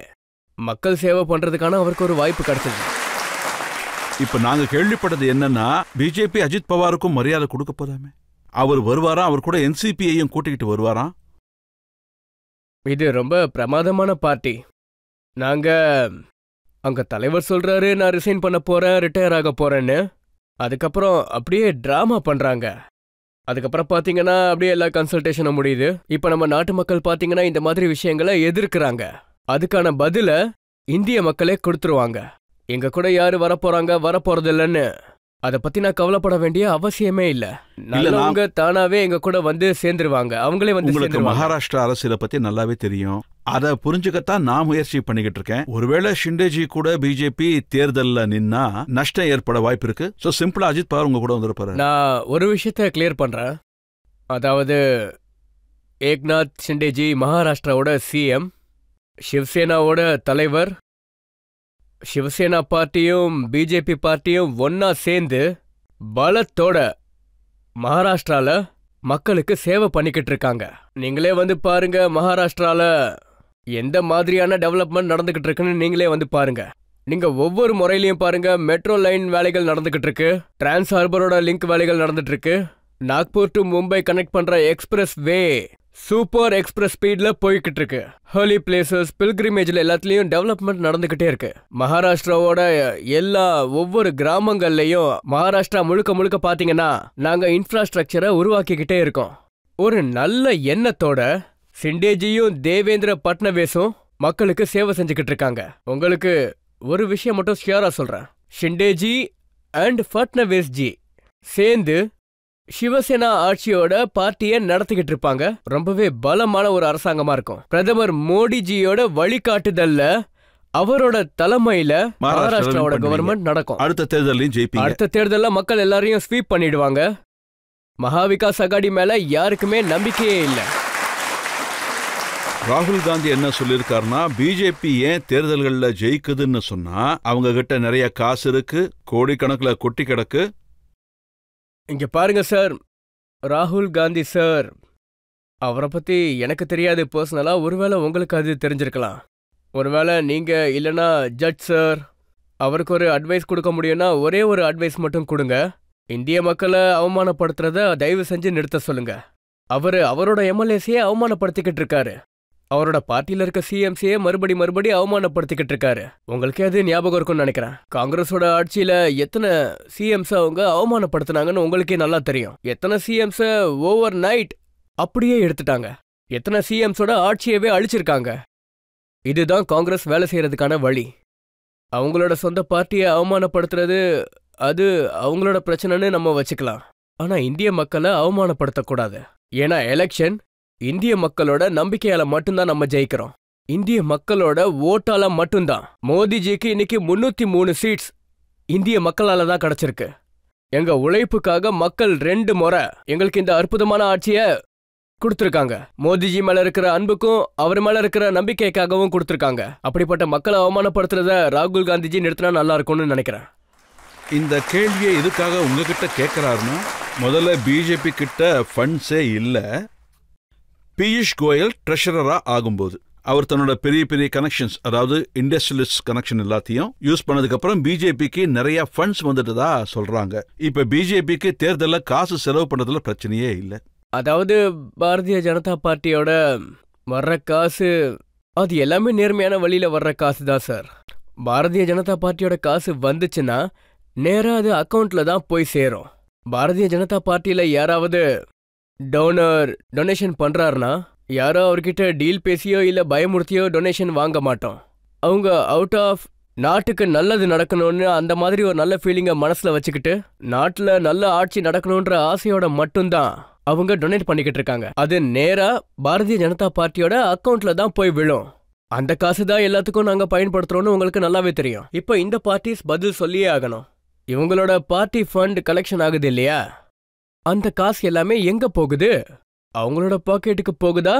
மக்கள் சேவை பண்றதுக்கான அவருக்கு ஒரு வாய்ப்பு கிடைச்சது. இப்ப நாங்க கேள்விப்பட்டது என்னன்னா, பிஜேபி அஜித் பவாருக்கும் மரியாதை கொடுக்க போதாமே. அவர் வருவாராம், அவர் கூட என்சிபியையும் கூட்டிக்கிட்டு வருவாராம். இது ரொம்ப பிரமாதமான பார்ட்டி. நாங்க அங்க தலைவர் சொல்றாரு நான் ரிசைன் பண்ண போறேன், ரிட்டையர் ஆக போறேன்னு. அதுக்கப்புறம் அப்படியே டிராமா பண்றாங்க. அதுக்கப்புறம் பாத்தீங்கன்னா அப்படியே எல்லா கன்சல்டேஷனும் முடியுது. இப்ப நம்ம நாட்டு மக்கள் பாத்தீங்கன்னா இந்த மாதிரி விஷயங்களை எதிர்க்கிறாங்க. அதுக்கான பதில இந்திய மக்களே கொடுத்துருவாங்க. எங்க கூட யாரு வரப்போறாங்க வரப்போறது இல்லைன்னு அதை பத்தி நான் கவலைப்பட வேண்டிய அவசியமே இல்ல. நல்லவங்க தானாவே எங்க கூட வந்து சேர்ந்துருவாங்க. அவங்களே வந்து உங்களுக்கு மகாராஷ்டிரா அரசியலை பத்தி நல்லாவே தெரியும். அதை புரிஞ்சுக்கத்தான் நான் முயற்சி பண்ணிக்கிட்டு இருக்கேன். ஒருவேளை ஷிண்டேஜி கூட பிஜேபி தேர்தல்ல நின்னா நஷ்டம் ஏற்பட வாய்ப்பு இருக்கு. சோ சிம்பிளா அஜித் பவார் உங்க கூட வந்திருப்பாரு. நான் ஒரு விஷயத்த கிளியர் பண்றேன். அதாவது ஏக்நாத் ஷிண்டேஜி மகாராஷ்டிராவோட சிஎம், சிவசேனாவோட தலைவர். சிவசேனா பார்ட்டியும் பிஜேபி பார்ட்டியும் ஒன்னா சேர்ந்து பலத்தோட மகாராஷ்டிரால மக்களுக்கு சேவை பண்ணிக்கிட்டு இருக்காங்க. நீங்களே வந்து பாருங்க, மகாராஷ்டிரால எந்த மாதிரியான டெவலப்மெண்ட் நடந்துகிட்டு இருக்குன்னு நீங்களே வந்து பாருங்க. நீங்க ஒவ்வொரு முறையிலையும் பாருங்க, மெட்ரோ லைன் வேலைகள் நடந்துகிட்டு இருக்கு, டிரான்ஸ் ஹார்பரோட லிங்க் வேலைகள் நடந்துட்டு இருக்கு, நாக்பூர் டு மும்பை கனெக்ட் பண்ற எக்ஸ்பிரஸ் வே சூப்பர் எக்ஸ்பிரஸ் ஸ்பீட்ல போய்கிட்டு இருக்கு. ஹோலி பிளேசஸ், பில்கிரிமேஜ்ல எல்லாத்துலயும் டெவலப்மெண்ட் நடந்துகிட்டே இருக்கு. மகாராஷ்டிராவோட ஒவ்வொரு கிராமங்கள்லயும் மகாராஷ்டிரா முழுக்க முழுக்க பாத்தீங்கன்னா நாங்க இன்ஃப்ராஸ்ட்ரக்சரை உருவாக்கிக்கிட்டே இருக்கோம். ஒரு நல்ல எண்ணத்தோட ஷிண்டேஜியும் தேவேந்திர பட்னவிஸும் மக்களுக்கு சேவை செஞ்சுக்கிட்டு இருக்காங்க. உங்களுக்கு ஒரு விஷயம் மட்டும் ஷியரா சொல்றேன், ஷிண்டேஜி அண்ட் பட்னவிஸ் ஜி சேர்ந்து சிவசேனா ஆட்சியோட பார்ட்டியை நடத்திக்கிட்டு இருப்பாங்க. ரொம்பவே பலமான ஒரு அரசாங்கமா இருக்கும். பிரதமர் மோடிஜியோட வழிகாட்டுதல்ல அவரோட தலைமையில மகாராஷ்டிராவோட கவர்மெண்ட் நடக்கும். அடுத்த தேர்தலையும் ஜெயிப்பீங்க. அடுத்த தேர்தல்ல மக்கள் எல்லாரையும் ஸ்வீப் பண்ணிடுவாங்க. மகாவிகாஸ் அகாடி மேல யாருக்குமே நம்பிக்கையே இல்லை. ராகுல் காந்தி என்ன சொல்லியிருக்காருன்னா, பிஜேபி ஏன் தேர்தல்களில் ஜெயிக்குதுன்னு சொன்னா அவங்க கிட்ட நிறைய காசு இருக்கு, கோடிக்கணக்கில் கொட்டி கிடக்கு. இங்க பாருங்க சார், ராகுல் காந்தி சார், அவரை பத்தி எனக்கு தெரியாது பர்சனலா. ஒருவேளை உங்களுக்கு அது தெரிஞ்சிருக்கலாம். ஒருவேளை நீங்க இல்லனா ஜட்ஜ் சார் அவருக்கு ஒரு அட்வைஸ் கொடுக்க முடியும்னா ஒரே ஒரு அட்வைஸ் மட்டும் கொடுங்க. இந்திய மக்களை அவமானப்படுத்துறத தயவு செஞ்சு நிறுத்த சொல்லுங்க. அவரோட எம்எல்ஏசியே அவமானப்படுத்திக்கிட்டு இருக்காரு. அவரோட பார்ட்டியில இருக்க சிஎம்சியே மறுபடி அவமானப்படுத்திக்கிட்டு இருக்காரு. உங்களுக்கே அது ஞாபகம் இருக்கும்னு நினைக்கிறேன். காங்கிரஸோட ஆட்சியில எத்தனை சிஎம்ஸ் அவங்க அவமானப்படுத்தினாங்கன்னு உங்களுக்கே நல்லா தெரியும். எத்தனை சிஎம்ஸ ஓவர் நைட் அப்படியே எடுத்துட்டாங்க. எத்தனை சிஎம்ஸோட ஆட்சியவே அழிச்சிருக்காங்க. இதுதான் காங்கிரஸ் வேலை செய்யறதுக்கான வழி. அவங்களோட சொந்த பார்ட்டியை அவமானப்படுத்துறது அது அவங்களோட பிரச்சனைன்னு நம்ம வச்சுக்கலாம். ஆனா இந்திய மக்களை அவமானப்படுத்தக்கூடாது. ஏன்னா எலெக்ஷன் இந்திய மக்களோட நம்பிக்கையால மட்டும்தான் நம்ம ஜெயிக்கிறோம். இந்திய மக்களோட ஓட்டால மட்டும்தான். மோடிஜிக்கு இன்னைக்கு 303 சீட்ஸ் இந்திய மக்களால தான் கிடைச்சிருக்கு. எங்க உழைப்புக்காக மக்கள் 2 முறை எங்களுக்கு இந்த அற்புதமான ஆட்சிய கொடுத்திருக்காங்க. மோடிஜி மேல இருக்கிற அன்புக்கும் அவர் மேல இருக்கிற நம்பிக்கைக்காகவும் கொடுத்திருக்காங்க. அப்படிப்பட்ட மக்களை அவமானப்படுத்துறத ராகுல் காந்திஜி நிறுத்தினா நல்லா இருக்கும்னு நினைக்கிறேன். இந்த கேள்வியை எதுக்காக உங்ககிட்ட கேட்கிறாருன்னா, முதல்ல பிஜேபி கிட்ட ஃபண்ட்ஸே இல்லை. பியூஷ் கோயல் ட்ரெஷரரா ஆகும்போது அவர் தன்னோட பெரிய பெரிய கனெக்ஷன்ஸ், அதாவது இண்டஸ்ட்ரியலிஸ்ட் கனெக்ஷன் எல்லாத்தையும் யூஸ் பண்ணதுக்கு அப்புறம் பிஜேபிக்கு நிறைய ஃபண்ட்ஸ் வந்துட்டதா சொல்றாங்க. இப்ப பிஜேபிக்கு தேர்தலில் காசு செலவு பண்றதுல பிரச்சனையே இல்லை. அதாவது பாரதிய ஜனதா பார்ட்டியோட வர்ற காசு அது எல்லாமே நேர்மையான வழியில வர்ற காசு தான் சார். பாரதிய ஜனதா பார்ட்டியோட காசு வந்துச்சுன்னா நேரா அது அக்கௌண்ட்ல தான் போய் சேரும். பாரதிய ஜனதா பார்ட்டியில யாராவது டொனேஷன் பண்றாருன்னா யாரோ அவர்கிட்ட டீல் பேசியோ இல்ல பயமுறுத்தியோ டொனேஷன் வாங்க மாட்டோம். அவங்க அவுட் ஆஃப் நாட்டுக்கு நல்லது நடக்கணும்னு அந்த மாதிரி ஒரு நல்ல ஃபீலிங்கை மனசுல வச்சுக்கிட்டு நாட்டுல நல்ல ஆட்சி நடக்கணும்ன்ற ஆசையோட மட்டும்தான் அவங்க டொனேட் பண்ணிக்கிட்டு இருக்காங்க. அது நேரா பாரதிய ஜனதா பார்ட்டியோட அக்கௌண்ட்ல தான் போய் விழும். அந்த காசு தான் எல்லாத்துக்கும் நாங்க பயன்படுத்துறோம்னு உங்களுக்கு நல்லாவே தெரியும். இப்போ இந்த பார்ட்டிஸ் பதில் சொல்லியே ஆகணும். இவங்களோட பார்ட்டி ஃபண்ட் கலெக்ஷன் ஆகுது இல்லையா, அந்த காசு எல்லாமே எங்க போகுது? அவங்களோட பாக்கெட்டுக்கு போகுதா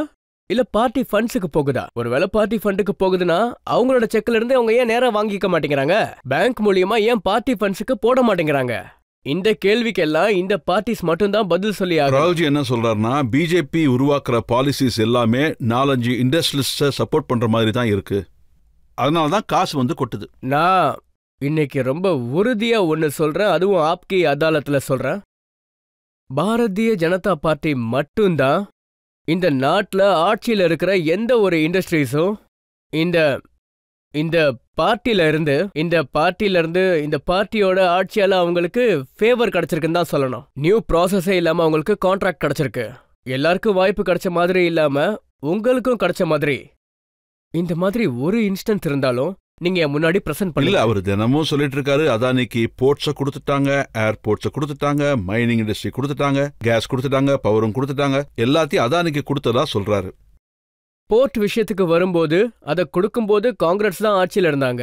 இல்ல பார்ட்டி ஃபண்ட்ஸுக்கு போகுதா? ஒருவேளை பார்ட்டி ஃபண்டுக்கு போகுதுன்னா அவங்களோட செக்ல இருந்து அவங்க ஏன் நேரா வாங்கிக்க மாட்டேங்கிறாங்க? பேங்க் மூலியமா ஏன் பார்ட்டி ஃபண்ட்ஸுக்கு போட மாட்டேங்கிறாங்க? இந்த கேள்விக்கெல்லாம் இந்த பார்ட்டிஸ் மட்டும்தான் பதில் சொல்லி ஆகும். ராகுல்ஜி என்ன சொல்றாருன்னா, பிஜேபி உருவாக்குற பாலிசிஸ் எல்லாமே 4-5 இண்டஸ்ட்ரியலிஸ்ட சப்போர்ட் பண்ற மாதிரி தான் இருக்கு. அதனாலதான் காசு வந்து கொட்டுது. நான் இன்னைக்கு ரொம்ப உறுதியா ஒன்னு சொல்றேன், அதுவும் ஆப்கி அதாலத்துல சொல்றேன். பாரதிய ஜனதா பார்ட்டி மட்டும்தான் இந்த நாட்டுல ஆட்சியில இருக்கிற எந்த ஒரு இண்டஸ்ட்ரீஸும் இந்த பார்ட்டியில இருந்து இந்த பார்ட்டியோட ஆட்சியால அவங்களுக்கு ஃபேவர் கிடைச்சிருக்குன்னு தான் சொல்லணும். நியூ ப்ராசஸே இல்லாம அவங்களுக்கு கான்ட்ராக்ட் கிடைச்சிருக்கு. எல்லாருக்கும் வாய்ப்பு கிடைச்ச மாதிரி இல்லாம உங்களுக்கும் கிடைச்ச மாதிரி. இந்த மாதிரி ஒரு இன்ஸ்டன்ஸ் இருந்தாலும் நீங்க முன்னாடி பிரசன்ட் பண்ணல. அவர் தினமும் சொல்லிட்டு இருக்காரு, அதானிக்கு போர்ட்ஸை கொடுத்துட்டாங்க, ஏர்போர்ட்ஸை கொடுத்துட்டாங்க, மைனிங் இண்டஸ்ட்ரி கொடுத்துட்டாங்க, கேஸ் கொடுத்துட்டாங்க, பவரும் கொடுத்துட்டாங்க, எல்லாத்தையும் அதானிக்கு கொடுத்ததா சொல்றாரு. போர்ட் விஷயத்துக்கு வரும்போது அதை கொடுக்கும்போது காங்கிரஸ் தான் ஆட்சியில் இருந்தாங்க.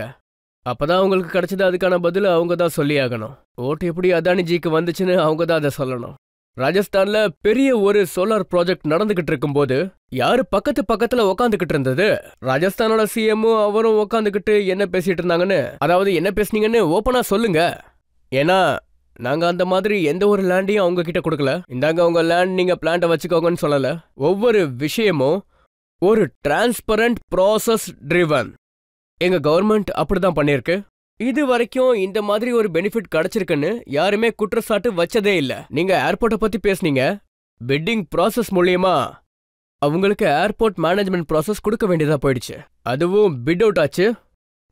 அப்பதான் அவங்களுக்கு கிடைச்சது. அதுக்கான பதில் அவங்க தான் சொல்லி ஆகணும். ஓட்டு எப்படி அதானிஜிக்கு வந்துச்சுன்னு அவங்க தான் அதை சொல்லணும். ராஜஸ்தான்ல பெரிய ஒரு சோலார் ப்ராஜெக்ட் நடந்துகிட்டு இருக்கும்போது யாரு பக்கத்துல உக்காந்துகிட்டு இருந்தது? ராஜஸ்தானோட சிஎம்மும் அவரும் உக்காந்துகிட்டு என்ன பேசிட்டு இருந்தாங்கன்னு, அதாவது என்ன பேசுனீங்கன்னு ஓப்பனா சொல்லுங்க. ஏன்னா நாங்க அந்த மாதிரி எந்த ஒரு லேண்டையும் அவங்க கிட்ட கொடுக்கல. இந்தாங்க உங்க லேண்ட், நீங்க பிளான்ட்டை வச்சுக்கோங்கன்னு சொல்லல. ஒவ்வொரு விஷயமும் ஒரு டிரான்ஸ்பரண்ட் ப்ராசஸ் ட்ரிவன். எங்க கவர்மெண்ட் அப்படிதான் பண்ணிருக்கு. இது வரைக்கும் இந்த மாதிரி ஒரு பெனிஃபிட் கிடைச்சிருக்குன்னு யாருமே குற்றச்சாட்டு வச்சதே இல்ல. நீங்க ஏர்போர்ட்டை பத்தி பேசுனீங்க. பிட்டிங் ப்ராசஸ் மூலியமா அவங்களுக்கு ஏர்போர்ட் மேனேஜ்மெண்ட் ப்ராசஸ் கொடுக்க வேண்டியதா போயிடுச்சு. அதுவும் பிட் அவுட் ஆச்சு.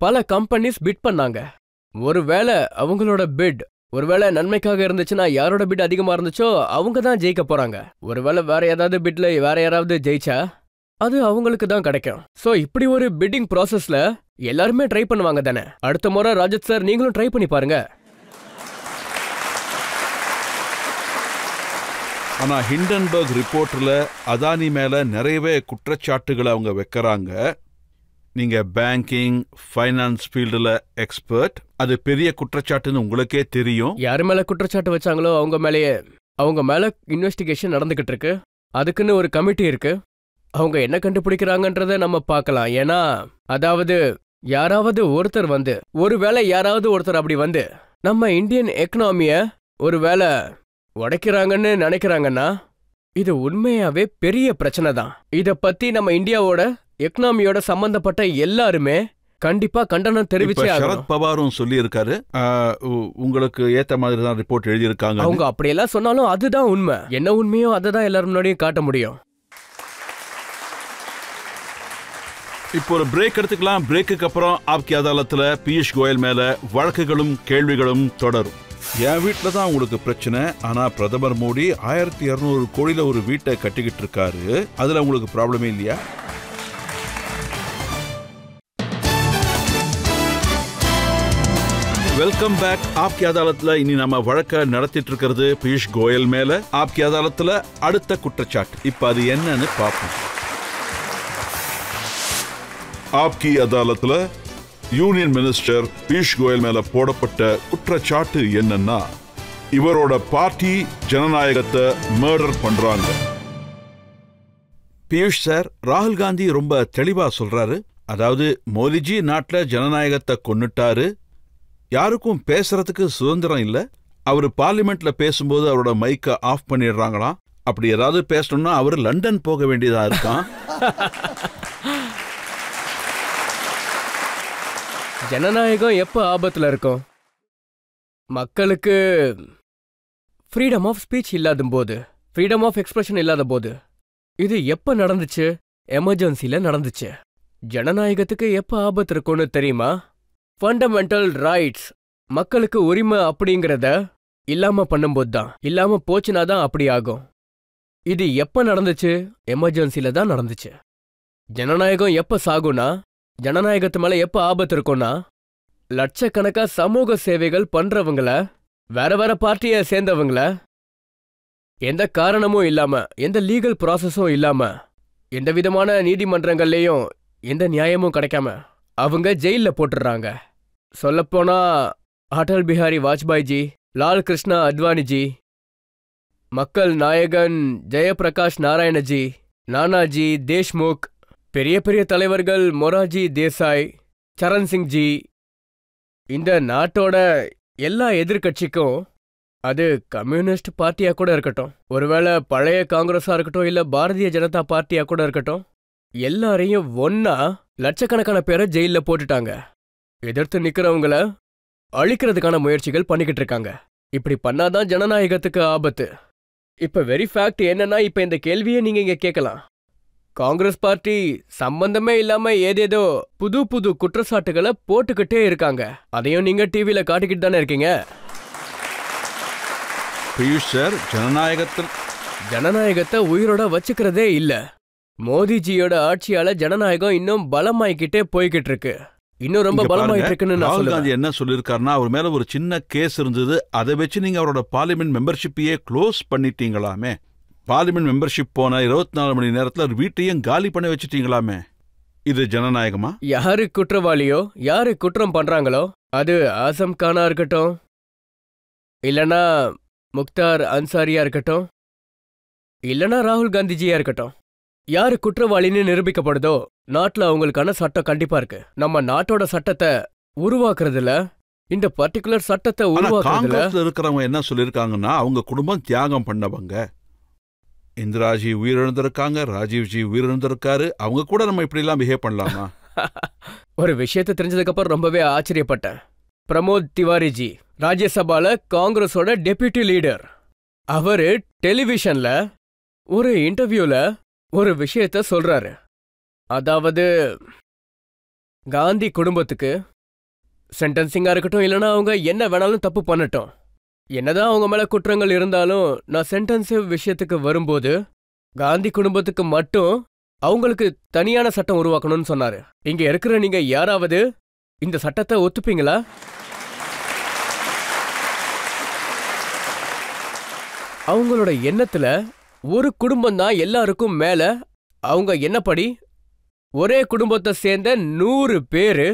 பல கம்பெனிஸ் பிட் பண்ணாங்க. ஒருவேளை அவங்களோட பிட் ஒருவேளை நன்மைக்காக இருந்துச்சுன்னா யாரோட பிட் அதிகமா இருந்துச்சோ அவங்க தான் ஜெயிக்க போறாங்க. ஒருவேளை வேற ஏதாவது பிட்ல வேற யாராவது ஜெயிச்சா அது அவங்களுக்கு தான் கிடைக்கும். சோ இப்படி ஒரு பிட்டிங் ப்ராசஸ்ல எல்லாருமே ட்ரை பண்ணுவாங்க தானே. அடுத்த முறை ராஜத் சார் நீங்களும் ட்ரை பண்ணி பாருங்க. ஆனா ஹிண்டன்பர்க் ரிப்போர்ட்ல அதானி மேல நிறையவே குற்றச்சாட்டுகளை அவங்க வைக்கிறாங்க. நீங்க பேங்கிங் ஃபைனான்ஸ் ஃபீல்டுல எக்ஸ்பர்ட், அது பெரிய குற்றச்சாட்டுன்னு உங்களுக்கே தெரியும். யாரு மேல குற்றச்சாட்டு வச்சாங்களோ அவங்க மேல இன்வெஸ்டிகேஷன் நடந்துகிட்டு இருக்கு. அதுக்குன்னு ஒரு கமிட்டி இருக்கு. அவங்க என்ன கண்டுபிடிக்கிறாங்கன்றத நம்ம பார்க்கலாம். ஏன்னா அதாவது யாராவது ஒருத்தர் அப்படி வந்து நம்ம இந்தியன் எக்கனாமிய ஒருவேளை உடைக்கிறாங்கன்னு நினைக்கிறாங்கன்னா இது உண்மையாவே பெரிய பிரச்சனை தான். இத பத்தி நம்ம இந்தியாவோட எக்கனாமியோட சம்பந்தப்பட்ட எல்லாருமே கண்டிப்பா கண்டனம் தெரிவிச்சே ஆகணும். சரத் பவாரும் சொல்லி இருக்காரு, உங்களுக்கு ஏத்த மாதிரி தான் ரிப்போர்ட் எழுதியிருக்காங்க. அவங்க அப்படியெல்லாம் சொன்னாலும் அதுதான் உண்மை. என்ன உண்மையோ அதை தான் எல்லாரும் முன்னாடியும் காட்ட முடியும். இப்போ ஒரு பிரேக் எடுத்துக்கலாம். பிரேக்குக்கு அப்புறம் ஆப்கி அதாலத்துல பியூஷ் கோயல் மேல வழக்குகளும் கேள்விகளும் தொடரும். என் வீட்டில் தான் உங்களுக்கு பிரச்சனை, ஆனா பிரதமர் மோடி 1200 கோடியில ஒரு வீட்டை கட்டிக்கிட்டு இருக்காரு. அதுல உங்களுக்கு ப்ராப்ளமே இல்லையா? Welcome back. ஆப்கி அதாலத்துல இனி நம்ம வழக்க நடத்திட்டு இருக்கிறது பியூஷ் கோயல் மேல. ஆப்கி அதாலத்துல அடுத்த குற்றச்சாட்டு இப்ப அது என்னன்னு பார்ப்போம். ஆப்கி அதாலத்துல யூனியன் மினிஸ்டர் பியூஷ் கோயல் மேல போடப்பட்ட குற்றச்சாட்டு என்னன்னா, இவரோட பார்ட்டி ஜனநாயகத்தை மர்டர் பண்றாங்க. பியூஷ் சார், ராகுல் காந்தி ரொம்ப தெளிவா சொல்றாரு. அதாவது மோடிஜி நாட்டுல ஜனநாயகத்தை கொன்னுட்டாரு, யாருக்கும் பேசுறதுக்கு சுதந்திரம் இல்ல. அவரு பார்லிமெண்ட்ல பேசும்போது அவரோட மைக்க ஆஃப் பண்ணிடுறாங்களாம். அப்படி ஏதாவது பேசணும்னா அவரு லண்டன் போக வேண்டியதா இருக்கான். ஜனநாயகம் எப்ப ஆபத்துல இருக்கும்? மக்களுக்கு ஃப்ரீடம் ஆஃப் ஸ்பீச் இல்லாத போது, ஃப்ரீடம் ஆஃப் எக்ஸ்பிரஷன் இல்லாத போது. இது எப்ப நடந்துச்சு? எமர்ஜென்சில நடந்துச்சு. ஜனநாயகத்துக்கு எப்ப ஆபத்து இருக்கும்னு தெரியுமா? ஃபண்டமெண்டல் ரைட்ஸ், மக்களுக்கு உரிமை அப்படிங்கிறத இல்லாம பண்ணும்போது தான். இல்லாம போச்சுனா தான் அப்படி ஆகும். இது எப்ப நடந்துச்சு? எமர்ஜென்சில தான் நடந்துச்சு. ஜனநாயகம் எப்ப சாகும்னா, ஜனநாயகத்து மேல எப்ப ஆபத்து இருக்கும்னா, லட்சக்கணக்கா சமூக சேவைகள் பண்றவங்கள, வேற வேற பார்ட்டியை சேர்ந்தவங்கள, எந்த காரணமும் இல்லாம, எந்த லீகல் ப்ராசஸும் இல்லாம, எந்த விதமான நீதிமன்றங்கள்லயும் எந்த நியாயமும் கிடைக்காம அவங்க ஜெயில போட்டுடுறாங்க. சொல்லப்போனா அடல் பிஹாரி வாஜ்பாய்ஜி, லால் கிருஷ்ணா அத்வானிஜி, மக்கள் நாயகன் ஜெயபிரகாஷ் நாராயணஜி, நானாஜி தேஷ்முக், பெரிய பெரிய தலைவர்கள் மொராஜி தேசாய், சரண் சிங்ஜி, இந்த நாட்டோட எல்லா எதிர்கட்சிக்கும், அது கம்யூனிஸ்ட் பார்ட்டியா கூட இருக்கட்டும், ஒருவேளை பழைய காங்கிரஸா இருக்கட்டும், இல்ல பாரதிய ஜனதா பார்ட்டியா கூட இருக்கட்டும், எல்லாரையும் ஒன்னா லட்சக்கணக்கான பேரை ஜெயில போட்டுட்டாங்க. எதிர்த்து நிக்கிறவங்கள அழிக்கிறதுக்கான முயற்சிகள் பண்ணிக்கிட்டு இருக்காங்க. இப்படி பண்ணாதான் ஜனநாயகத்துக்கு ஆபத்து. இப்ப வெரி ஃபேக்ட் என்னன்னா, இப்ப இந்த கேள்வியை நீங்க இங்க கேட்கலாம். காங்கிரஸ் பார்ட்டி சம்பந்தமே இல்லாம ஏதேதோ புது புது குற்றச்சாட்டுகளை போட்டுக்கிட்டே இருக்காங்க. அதையும் நீங்க டிவில காட்டிக்கிட்டு தானே இருக்கீங்க. பியூஷ் சார், ஜனநாயகத்தை உயிரோட வச்சுக்கிறதே இல்ல. மோடிஜியோட ஆட்சியால ஜனநாயகம் இன்னும் பலமாயிக்கிட்டே போய்கிட்டு இருக்கு. இன்னும் ரொம்ப பலமாயிட்டு இருக்குன்னு நான் ராகுல் காந்தி சொல்லுவேன். என்ன சொல்லியிருக்காருன்னா, அவர் மேல ஒரு சின்ன கேஸ் இருந்தது, அதை வச்சு நீங்க அவரோட பார்லிமெண்ட் மெம்பர்ஷிப்பையே க்ளோஸ் பண்ணிட்டீங்களாமே. பார்லிமெண்ட் மெம்பர்ஷிப் போன 24 மணி நேரத்துல வீட்டையும் காலி பண்ண வச்சுட்டீங்களாமே. இது ஜனநாயகமா? யாரு குற்றவாளியோ, யாரு குற்றம் பண்றாங்களோ, அது ஆசம் கானா இருக்கட்டும், இல்லனா முக்தார் அன்சாரியா இருக்கட்டும், இல்லனா ராகுல் காந்திஜியா இருக்கட்டும், யாரு குற்றவாளின்னு நிரூபிக்கப்படுதோ நாட்டுல அவங்களுக்கான சட்டம் கண்டிப்பா இருக்கு. நம்ம நாட்டோட சட்டத்தை உருவாக்குறதுல, இந்த பர்டிகுலர் சட்டத்தை உருவாக்குறதுல காங்கிரஸ்ல இருக்கிறவங்க என்ன சொல்லிருக்காங்கன்னா, அவங்க குடும்பம் தியாகம் பண்ணவங்க. இந்திராஜி உயிரிழந்திருக்காங்க, ராஜீவ்ஜி உயிரிழந்திருக்காரு. அவங்க கூட நம்ம இப்படி எல்லாம் பிஹேவ் பண்ணலாமா? ஒரு விஷயத்தை தெரிஞ்சதுக்கு அப்புறம் ரொம்பவே ஆச்சரியப்பட்டேன். பிரமோத் திவாரிஜி ராஜ்யசபால காங்கிரஸோட டெப்யூட்டி லீடர். அவரு டெலிவிஷன்ல ஒரு இன்டர்வியூல ஒரு விஷயத்த சொல்றாரு. அதாவது காந்தி குடும்பத்துக்கு சென்டென்சிங்கா இருக்கட்டும், இல்லைன்னா அவங்க என்ன வேணாலும் தப்பு பண்ணட்டும், என்னதான் அவங்க மேல குற்றங்கள் இருந்தாலும், நான் சென்டென்சிவ் விஷயத்துக்கு வரும்போது காந்தி குடும்பத்துக்கு மட்டும் அவங்களுக்கு தனியான சட்டம் உருவாக்கணும்னு சொன்னாரு. இங்க இருக்கிற நீங்க யாராவது இந்த சட்டத்தை ஒத்துப்பீங்களா? அவங்களோட எண்ணத்துல ஒரு குடும்பம் தான் எல்லாருக்கும் மேல. அவங்க என்னப்படி ஒரே குடும்பத்தை சேர்ந்த 100 பேரு.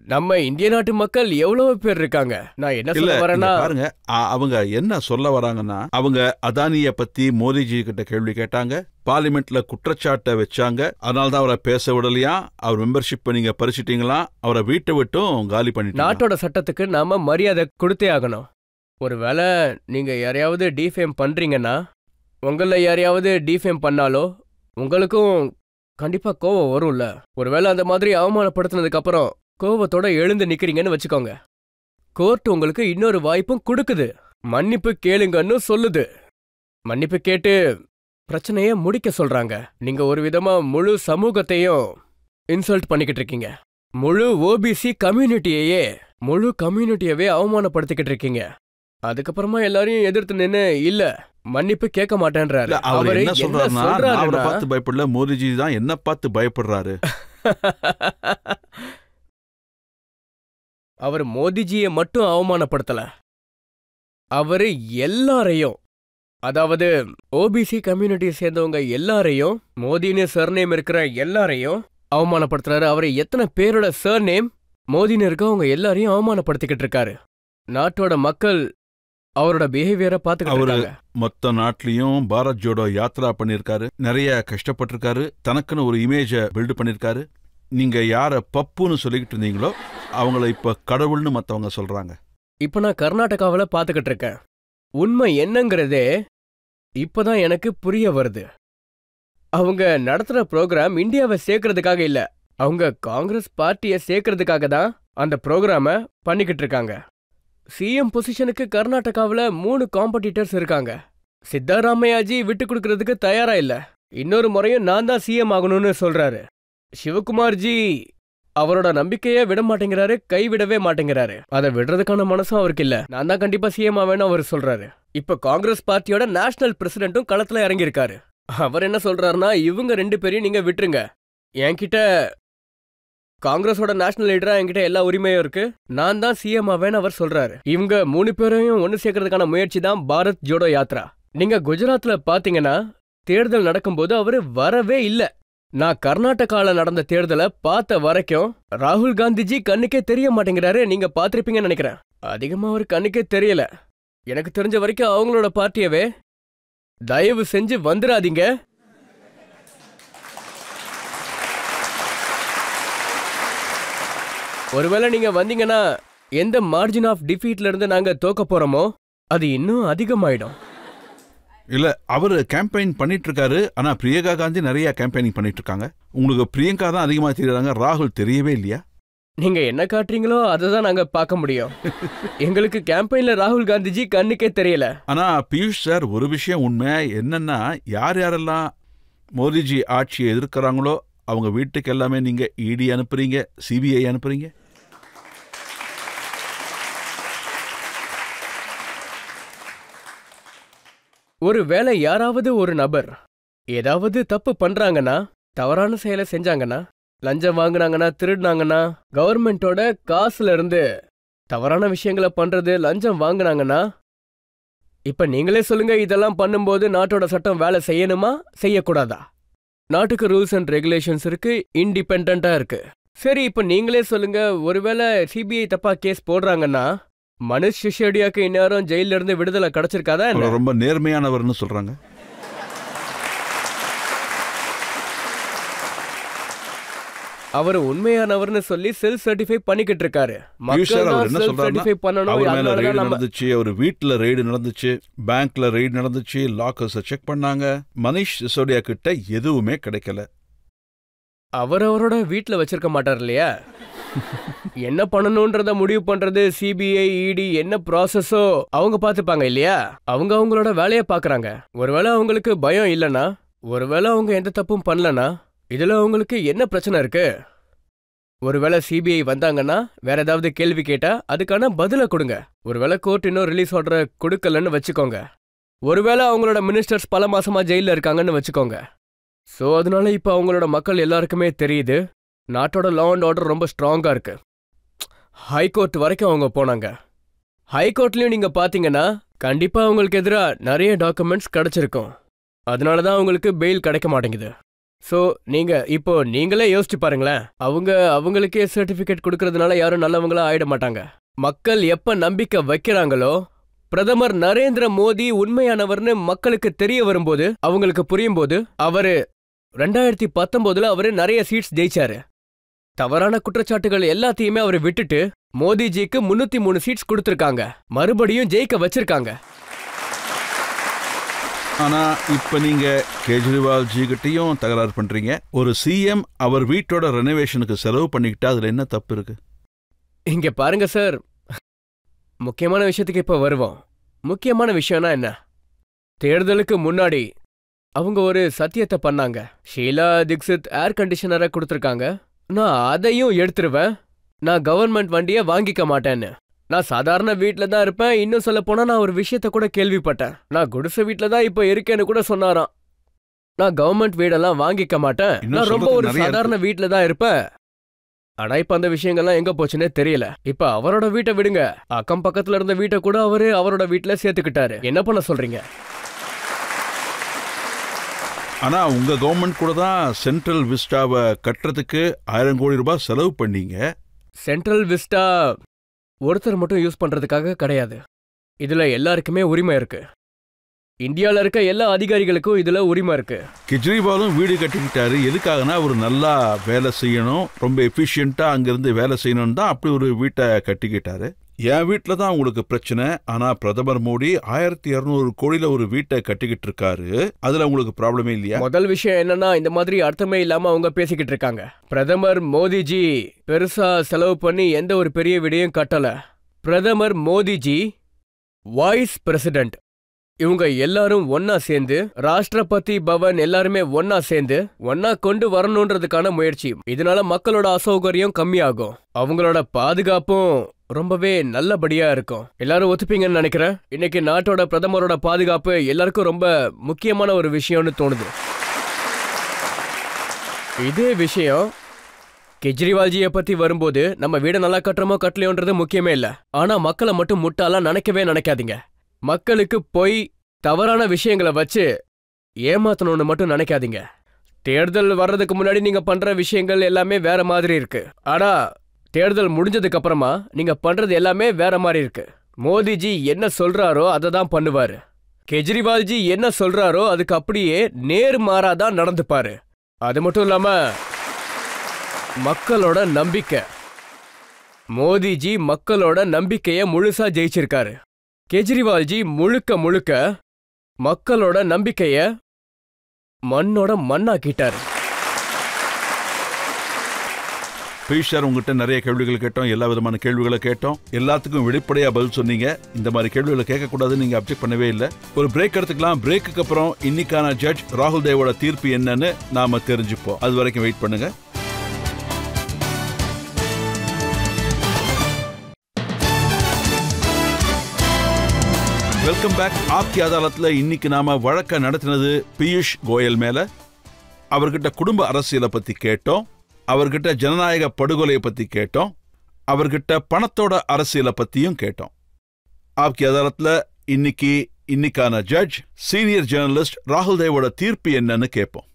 நம்ம இந்திய நாட்டு மக்கள் எவ்வளவு பேர் இருக்காங்க. நான் என்ன சொல்ல வரேன்னா, பாருங்க, அவங்க என்ன சொல்ல வராங்கன்னா, அவங்க அதானிய பத்தி மோடிஜி கிட்ட கேள்வி கேட்டாங்க, பார்லிமெண்ட்ல குற்றச்சாட்டை வச்சாங்க, அதனாலதான் அவரை பேச விடலையா, அவர் மெம்பர்ஷிப் நீங்க பறிச்சிட்டீங்களா, அவரை வீட்டை விட்டும் காலி பண்ணிட்டு. நாட்டோட சட்டத்துக்கு நாம மரியாதை கொடுத்தே ஆகணும். ஒருவேளை நீங்க யாரையாவது டிஃபேம் பண்றீங்கன்னா, உங்கள யாரையாவது டிஃபேம் பண்ணாலோ உங்களுக்கும் கண்டிப்பா கோவம் வரும்ல. ஒருவேளை அந்த மாதிரி அவமானப்படுத்தினதுக்கு அப்புறம் கோவத்தோட எழுந்து நிக்கிறீங்கன்னு வச்சுக்கோங்க, கோர்ட் உங்களுக்கு இன்னொரு வாய்ப்பும் கொடுக்குது. மன்னிப்பு கேளுங்கன்னு சொல்லுது. மன்னிப்பு கேட்டு பிரச்சனைய முடிக்க சொல்றாங்க. நீங்க ஒரு விதமா முழு சமூகத்தையும் இன்சல்ட் பண்ணிக்கிட்டு இருக்கீங்க. முழு ஓபிசி கம்யூனிட்டியவே அவமானப்படுத்திக்கிட்டு இருக்கீங்க. அதுக்கப்புறமா எல்லாரையும் எதிர்த்து நின்னு இல்ல மன்னிப்பு கேட்க மாட்டேன்றாரு. அவர் என்ன சொல்றாருன்னா, அவரை பார்த்து பயப்படல, மோடிஜி தான் என்ன பார்த்து பயப்படுறாரு. அவர் மோடிஜியை மட்டும் அவமானப்படுத்தல, அவரு எல்லாரையும், அதாவது ஓபிசி கம்யூனிட்டியை சேர்ந்தவங்க எல்லாரையும், மோதின்னு சர்நேம் இருக்கிற எல்லாரையும் அவமானப்படுத்துறாரு. அவரை எத்தனை பேரோட சர்நேம் மோதின்னு இருக்க அவங்க எல்லாரையும் அவமானப்படுத்திக்கிட்டு இருக்காரு. நாட்டோட மக்கள் அவரோட பிஹேவியரை பார்த்துக்கிட்டு மொத்த நாட்டிலையும் பாரத் ஜோடோ யாத்ரா பண்ணிருக்காரு, நிறைய கஷ்டப்பட்டிருக்காரு, தனக்குன்னு ஒரு இமேஜ பில்டு பண்ணிருக்காரு. நீங்க யார பப்புன்னு சொல்லிக்கிட்டு இருந்தீங்களோ அவங்கள இப்ப கடவுள்னு மத்தவங்க சொல்றாங்க. இப்ப நான் கர்நாடகாவில பாத்துக்கிட்டு இருக்கேன். உண்மை என்னங்கிறதே இப்பதான் எனக்கு புரிய வருது. அவங்க நடத்துற ப்ரோக்ராம் இந்தியாவை சேர்க்கறதுக்காக இல்ல, அவங்க காங்கிரஸ் பார்ட்டியை சேர்க்கறதுக்காக தான் அந்த ப்ரோக்ராம பண்ணிக்கிட்டு இருக்காங்க. சிஎம் பொசிஷனுக்கு கர்நாடகாவில 3 காம்படிட்டர்ஸ் இருக்காங்க. சித்தாராமையாஜி விட்டு கொடுக்கறதுக்கு தயாரா இல்ல. இன்னொரு முறையும் நான் தான் சிஎம் ஆகணும்னு சொல்றாரு. சிவகுமார்ஜி அவரோட நம்பிக்கைய விட மாட்டேங்கிறாரு, கைவிடவே மாட்டேங்கிறாரு. அதை விடுறதுக்கான மனசும் அவருக்கு இல்ல. நான் தான் கண்டிப்பா சிஎம் ஆவேன்னு அவர் சொல்றாரு. இப்ப காங்கிரஸ் பார்ட்டியோட நேஷனல் பிரசிடென்ட்டும் களத்துல இறங்கியிருக்காரு. அவர் என்ன சொல்றாருன்னா, இவங்க 2 பேரையும் நீங்க விட்டுருங்க, என்கிட்ட காங்கிரஸோட நேஷனல் லீடரா என்கிட்ட எல்லா உரிமையும் இருக்கு, நான் தான் சிஎம் ஆவேன்னு அவர் சொல்றாரு. இவங்க 3 பேரையும் ஒன்னு சேர்க்கறதுக்கான முயற்சி தான் பாரத் ஜோடோ யாத்ரா. நீங்க குஜராத்ல பாத்தீங்கன்னா தேர்தல் நடக்கும்போது அவரு வரவே இல்ல. நான் கர்நாடகால நடந்த தேர்தலை பார்த்த வரைக்கும் ராகுல் காந்திஜி கண்ணுக்கே தெரிய மாட்டேங்கிறாரு. நீங்க பாத்திருப்பீங்கன்னு நினைக்கிறேன். அதிகமா அவர் கண்ணுக்கே தெரியல. எனக்கு தெரிஞ்ச வரைக்கும் அவங்களோட பார்ட்டியவே தயவு செஞ்சு வந்துடாதீங்க. ஒருவேளை நீங்க வந்தீங்கன்னா எந்த மார்ஜின் ஆஃப் டிஃபீட்ல இருந்து நாங்க தோக்க போறோமோ அது இன்னும் அதிகமாயிடும். இல்ல, அவரு கேம்பெயின் பண்ணிட்டு இருக்காரு. ஆனா பிரியங்கா காந்தி நிறைய கேம்பெயினிங் பண்ணிட்டு இருக்காங்க. உங்களுக்கு பிரியங்கா தான் அதிகமா தெரியுறாங்க, ராகுல் தெரியவே இல்லையா? நீங்க என்ன காட்டுறீங்களோ அதை தான் நாங்க பார்க்க முடியும். எங்களுக்கு கேம்பெயின்ல ராகுல் காந்திஜி கண்ணுக்கே தெரியல. ஆனா பியூஷ் சார், ஒரு விஷயம் உண்மை என்னன்னா, யார் யாரெல்லாம் மோடிஜி ஆட்சியை எதிர்க்கிறாங்களோ அவங்க வீட்டுக்கு எல்லாமே நீங்க இடி அனுப்புறீங்க, சிபிஐ அனுப்புறீங்க. ஒருவேளை யாராவது ஒரு நபர் ஏதாவது தப்பு பண்றாங்கன்னா, தவறான செயலை செஞ்சாங்கன்னா, லஞ்சம் வாங்குனாங்கன்னா, திருடினாங்கன்னா, கவர்மெண்டோட காசுல இருந்து தவறான விஷயங்களை பண்றது, லஞ்சம் வாங்குனாங்கன்னா, இப்ப நீங்களே சொல்லுங்க, இதெல்லாம் பண்ணும்போது நாட்டோட சட்டம் வேலை செய்யணுமா செய்யக்கூடாதா? நாட்டுக்கு ரூல்ஸ் அண்ட் ரெகுலேஷன்ஸ் இருக்கு, இண்டிபெண்டா இருக்கு. சரி, இப்ப நீங்களே சொல்லுங்க, ஒருவேளை சிபிஐ தப்பா கேஸ் போடுறாங்கன்னா மனுஷ் சிசோடியாக்கு இந்நேரம் ஜெயில இருந்து விடுதலை கிடைச்சிருக்காதா? ரொம்ப நேர்மையானவர்னு சொல்றாங்க. அவர் உண்மையானவர்னு சொல்லி செல்ஃப் சர்டிஃபை பண்ணிக்கிட்டு இருக்காரு. அவர் வீட்டுல ரெய்டு நடந்துச்சு, பேங்க்ல ரெய்டு நடந்துச்சு, லாக்கர்ஸ செக் பண்ணாங்க. மனிஷ் சிசோடியா கிட்ட எதுவுமே கிடைக்கல. அவரோட வீட்டுல வச்சிருக்க மாட்டார் இல்லையா? என்ன பண்ணணும்ன்றத முடிவு பண்றது சிபிஐ, இடி என்ன ப்ராசஸோ அவங்க பாத்துப்பாங்க இல்லையா? அவங்க அவங்களோட வேலைய பாக்குறாங்க. ஒருவேளை அவங்களுக்கு பயம் இல்லனா, ஒருவேளை அவங்க எந்த தப்பும் பண்ணலனா, இதுல உங்களுக்கு என்ன பிரச்சனை இருக்கு? ஒருவேளை சிபிஐ வந்தாங்கன்னா வேற ஏதாவது கேள்வி கேட்டா அதுக்கான பதில கொடுங்க. ஒருவேளை கோர்ட் இன்னும் ரிலீஸ் ஆர்டர் கொடுக்கலன்னு வச்சுக்கோங்க. ஒருவேளை அவங்களோட மினிஸ்டர்ஸ் பல மாசமா ஜெயில இருக்காங்கன்னு வச்சுக்கோங்க. சோ அதனால இப்ப அவங்களோட மக்கள் எல்லாருக்குமே தெரியுது நாட்டோட லா அண்ட் ஆர்டர் ரொம்ப ஸ்ட்ராங்கா இருக்கு. ஹைகோர்ட் வரைக்கும் அவங்க போனாங்க. ஹைகோர்ட்லயும் நீங்க பாத்தீங்கன்னா கண்டிப்பா அவங்களுக்கு எதிராக நிறைய டாக்குமெண்ட்ஸ் கிடைச்சிருக்கும். அதனாலதான் அவங்களுக்கு பெயில் கிடைக்க மாட்டேங்குது. சோ நீங்களே யோசிச்சு பாருங்களேன். அவங்களுக்கே சர்டிபிகேட் கொடுக்கறதுனால யாரும் நல்லவங்களா ஆயிட மாட்டாங்க. மக்கள் எப்ப நம்பிக்கை வைக்கிறாங்களோ, பிரதமர் நரேந்திர மோடி உண்மையானவர்னு மக்களுக்கு தெரிய வரும்போது, அவங்களுக்கு புரியும் போது, அவரு 2019 அவரு நிறைய சீட்ஸ் ஜெயிச்சாரு. தவறான குற்றச்சாட்டுகள் எல்லாத்தையுமே அவரு விட்டுட்டு மோடிஜிக்கு 303 சீட்ஸ் கொடுத்திருக்காங்க. மறுபடியும் ஜெயிக்க வச்சிருக்காங்க. ஆனா இப்ப நீங்க கேஜ்ரிவால் ஜி கிட்டையும் தகராறு பண்றீங்க. ஒரு சிஎம் அவர் வீட்டோட ரெனோவேஷனுக்கு செலவு பண்ணிக்கிட்டா அதுல என்ன தப்பு இருக்கு? இங்க பாருங்க சார், முக்கியமான விஷயத்துக்கு இப்ப வருவோம். முக்கியமான விஷயம்னா என்ன? தேர்தலுக்கு முன்னாடி அவங்க ஒரு சத்தியத்தை பண்ணாங்க. ஷீலா தீக்ஷித் ஏர் கண்டிஷனரை கொடுத்திருக்காங்க. நான் அதையும் எடுத்துருவேன், நான் கவர்மெண்ட் வண்டியை வாங்கிக்க மாட்டேன்னு. நான் சாதாரண வீட்டில தான் இருப்பேன். இன்னும் சொல்ல போனா நான் ஒரு விஷயத்த கூட கேள்விப்பட்டேன். நான் குடிசை வீட்டில தான் இப்ப இருக்கேன்னு கூட சொன்னாராம். நான் கவர்மெண்ட் வீடெல்லாம் வாங்கிக்க மாட்டேன், நான் ரொம்ப ஒரு சாதாரண வீட்டில தான் இருப்பேன். ஆனா இப்ப அந்த விஷயங்கள்லாம் எங்க போச்சுன்னே தெரியல. இப்ப அவரோட வீட்டை விடுங்க, அக்கம் பக்கத்துல இருந்த வீட்டை கூட அவரோட வீட்டுல சேர்த்துக்கிட்டாரு. என்ன பண்ண சொல்றீங்க? ஆனா உங்க கவர்மெண்ட் கூட தான் சென்ட்ரல் விஸ்டாவை கட்டுறதுக்கு 1000 கோடி ரூபாய் செலவு பண்ணீங்க. சென்ட்ரல் விஸ்டா ஒருத்தர் மட்டும் யூஸ் பண்றதுக்காக கிடையாது. இதுல எல்லாருக்குமே உரிமை இருக்கு. இந்தியால இருக்க எல்லா அதிகாரிகளுக்கும் இதுல உரிமை இருக்கு. கெஜ்ரிவாலும் வீடு கட்டிக்கிட்டாரு. எதுக்காகனா அவர் நல்லா வேலை செய்யணும், ரொம்ப எஃபிஷியண்டா அங்கிருந்து வேலை செய்யணும் தான் அப்படி ஒரு வீட்டை கட்டிக்கிட்டாரு. என் வீட்டுல தான் உங்களுக்கு பிரச்சனை. ஆனா பிரதமர் மோடி 1200 கோடியில ஒரு வீட்டை கட்டிக்கிட்டு இருக்காரு. அதுல உங்களுக்கு ப்ராப்ளமே இல்லையா? முதல் விஷயம் என்னன்னா, இந்த மாதிரி அர்த்தமே இல்லாம அவங்க பேசிக்கிட்டு இருக்காங்க. பிரதமர் மோடிஜி பெருசா செலவு பண்ணி எந்த ஒரு பெரிய வீடையும் கட்டல. பிரதமர் மோடிஜி வைஸ் பிரசிடென்ட் இவங்க எல்லாரும் ஒன்னா சேர்ந்து, ராஷ்டிரபதி பவன் எல்லாருமே ஒன்னா சேர்ந்து ஒன்னா கொண்டு வரணும்ன்றதுக்கான முயற்சி. இதனால மக்களோட அசௌகரியம் கம்மியாகும், அவங்களோட பாதுகாப்பும் ரொம்பவே நல்லபடியா இருக்கும். எல்லாரும் ஒத்துப்பீங்கன்னு நினைக்கிறேன். இன்னைக்கு நாட்டோட பிரதமரோட பாதுகாப்பு எல்லாருக்கும் ரொம்ப முக்கியமான ஒரு விஷயம்னு தோணுது. இதே விஷயம் கெஜ்ரிவால்ஜியை பத்தி வரும்போது, நம்ம வீடை நல்லா கட்டுறமோ கட்டலையோன்றது முக்கியமே இல்ல. ஆனா மக்களை மட்டும் முட்டாளா நினைக்கவே நினைக்காதீங்க. மக்களுக்கு பொய், தவறான விஷயங்களை வச்சு ஏமாத்தணும்னு மட்டும் நினைக்காதீங்க. தேர்தல் வர்றதுக்கு முன்னாடி நீங்க பண்ற விஷயங்கள் எல்லாமே வேற மாதிரி இருக்கு. ஆனா தேர்தல் முடிஞ்சதுக்கு அப்புறமா நீங்க பண்றது எல்லாமே வேற மாதிரி இருக்கு. மோடிஜி என்ன சொல்றாரோ அதை தான் பண்ணுவாரு. கெஜ்ரிவால்ஜி என்ன சொல்றாரோ அதுக்கு அப்படியே நேர்மாறாதான் நடந்துப்பாரு. அது மட்டும் இல்லாம மக்களோட நம்பிக்கை, மோடிஜி மக்களோட நம்பிக்கைய முழுசா ஜெயிச்சிருக்காரு. கெஜ்ரிவால்ஜி முழுக்க முழுக்க மக்களோட நம்பிக்கைய மண்ணோட மண்ணாக்கிட்டாரு. பீஷ் சார், உங்ககிட்ட நிறைய கேள்விகள் கேட்டோம், எல்லா விதமான கேள்விகளை கேட்டோம். எல்லாத்துக்கும் வெளிப்படையா பதில் சொன்னீங்க. இந்த மாதிரி கேள்விகளை கேட்கக்கூடாதுன்னு நீங்க அப்ஜெக்ட் பண்ணவே இல்லை. ஒரு பிரேக் எடுத்துக்கலாம். பிரேக்குக்கு அப்புறம் இன்னைக்கான ஜட்ஜ் ராகுல் தேவோட தீர்ப்பு என்னன்னு நாம தெரிஞ்சுப்போம். அது வரைக்கும் வெயிட் பண்ணுங்க. Welcome back. ஆப்கி அதாலத்துல இன்னைக்கு நாம வழக்க நடத்தினது பியூஷ் கோயல் மேல. அவர்கிட்ட குடும்ப அரசியலை பத்தி கேட்டோம், அவர்கிட்ட ஜனநாயக படுகொலையை பத்தி கேட்டோம், அவர்கிட்ட பணத்தோட அரசியலை பத்தியும் கேட்டோம். ஆப்கி அதாலத்துல இன்னைக்கு இன்னைக்கான ஜட்ஜ் சீனியர் ஜேர்னலிஸ்ட் ராகுல் தேவோட தீர்ப்பு என்னன்னு கேட்போம்.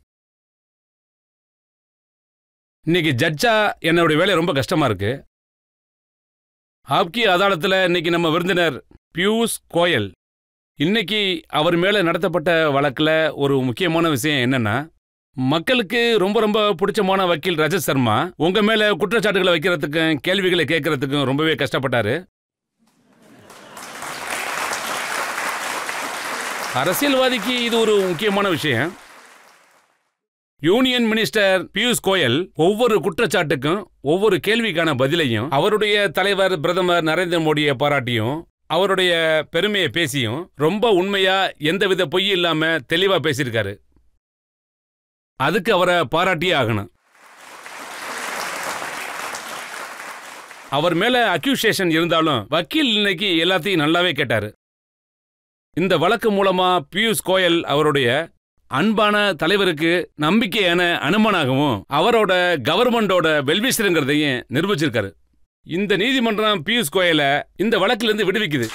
இன்னைக்கு ஜட்ஜா என்னுடைய வேலை ரொம்ப கஷ்டமா இருக்கு. ஆப்கி அதாலத்தில் இன்னைக்கு நம்ம விருந்தினர் பியூஷ் கோயல். இன்னைக்கு அவர் மேல நடத்தப்பட்ட வழக்கில் ஒரு முக்கியமான விஷயம் என்னன்னா, மக்களுக்கு ரொம்ப ரொம்ப பிடிச்சமான வக்கீல் ரஜத் சர்மா உங்க மேல குற்றச்சாட்டுகளை வைக்கிறதுக்கும் கேள்விகளை கேட்கறதுக்கும் ரொம்பவே கஷ்டப்பட்டாரு. அரசியல்வாதிக்கு இது ஒரு முக்கியமான விஷயம். யூனியன் மினிஸ்டர் பியூஷ் கோயல் ஒவ்வொரு குற்றச்சாட்டுக்கும் ஒவ்வொரு கேள்விக்கான பதிலையும் அவருடைய தலைவர் பிரதமர் நரேந்திர மோடியை பாராட்டியும் அவருடைய பெருமையை பேசியும் ரொம்ப உண்மையா எந்தவித பொய் இல்லாம தெளிவா பேசியிருக்காரு. அதுக்கு அவரை பாராட்டியே ஆகணும். அவர் மேல அக்யூசேஷன் இருந்தாலும் வக்கீல் இன்னைக்கு எல்லாத்தையும் நல்லாவே கேட்டாரு. இந்த வழக்கு மூலமா பியூஷ் கோயல் அவருடைய அன்பான தலைவருக்கு நம்பிக்கையான அனுமானாகவும் அவரோட கவர்மெண்டோட வெல்விஷருங்கிறதையும் நிரூபிச்சிருக்காரு. இந்த நீதிமன்றம் பியூஷ் கோயலை இந்த வழக்கிலிருந்து விடுவிக்குது.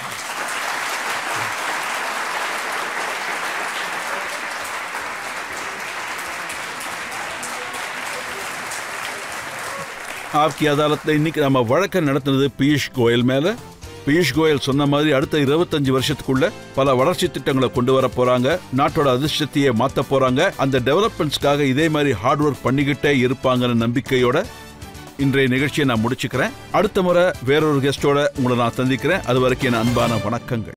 ஆப்கி அதாலத்தில் இன்னைக்கு நம்ம வழக்கை நடத்துனது பியூஷ் கோயல் மேல. பியூஷ் கோயல் சொன்ன மாதிரி அடுத்த 25 வருஷத்துக்குள்ள பல வளர்ச்சி திட்டங்களை கொண்டு வர போறாங்க. நாட்டோட அதிர்ஷ்டத்தையே மாத்த போறாங்க. அந்த டெவலப்மெண்ட்ஸ்க்காக இதே மாதிரி ஹார்ட் ஒர்க் பண்ணிக்கிட்டே இருப்பாங்கன்னு நம்பிக்கையோட இன்றைய நிகழ்ச்சியை நான் முடிச்சுக்கிறேன். அடுத்த முறை வேறொரு கெஸ்டோட உங்களை நான் சந்திக்கிறேன். அது வரைக்கும் என் அன்பான வணக்கங்கள்.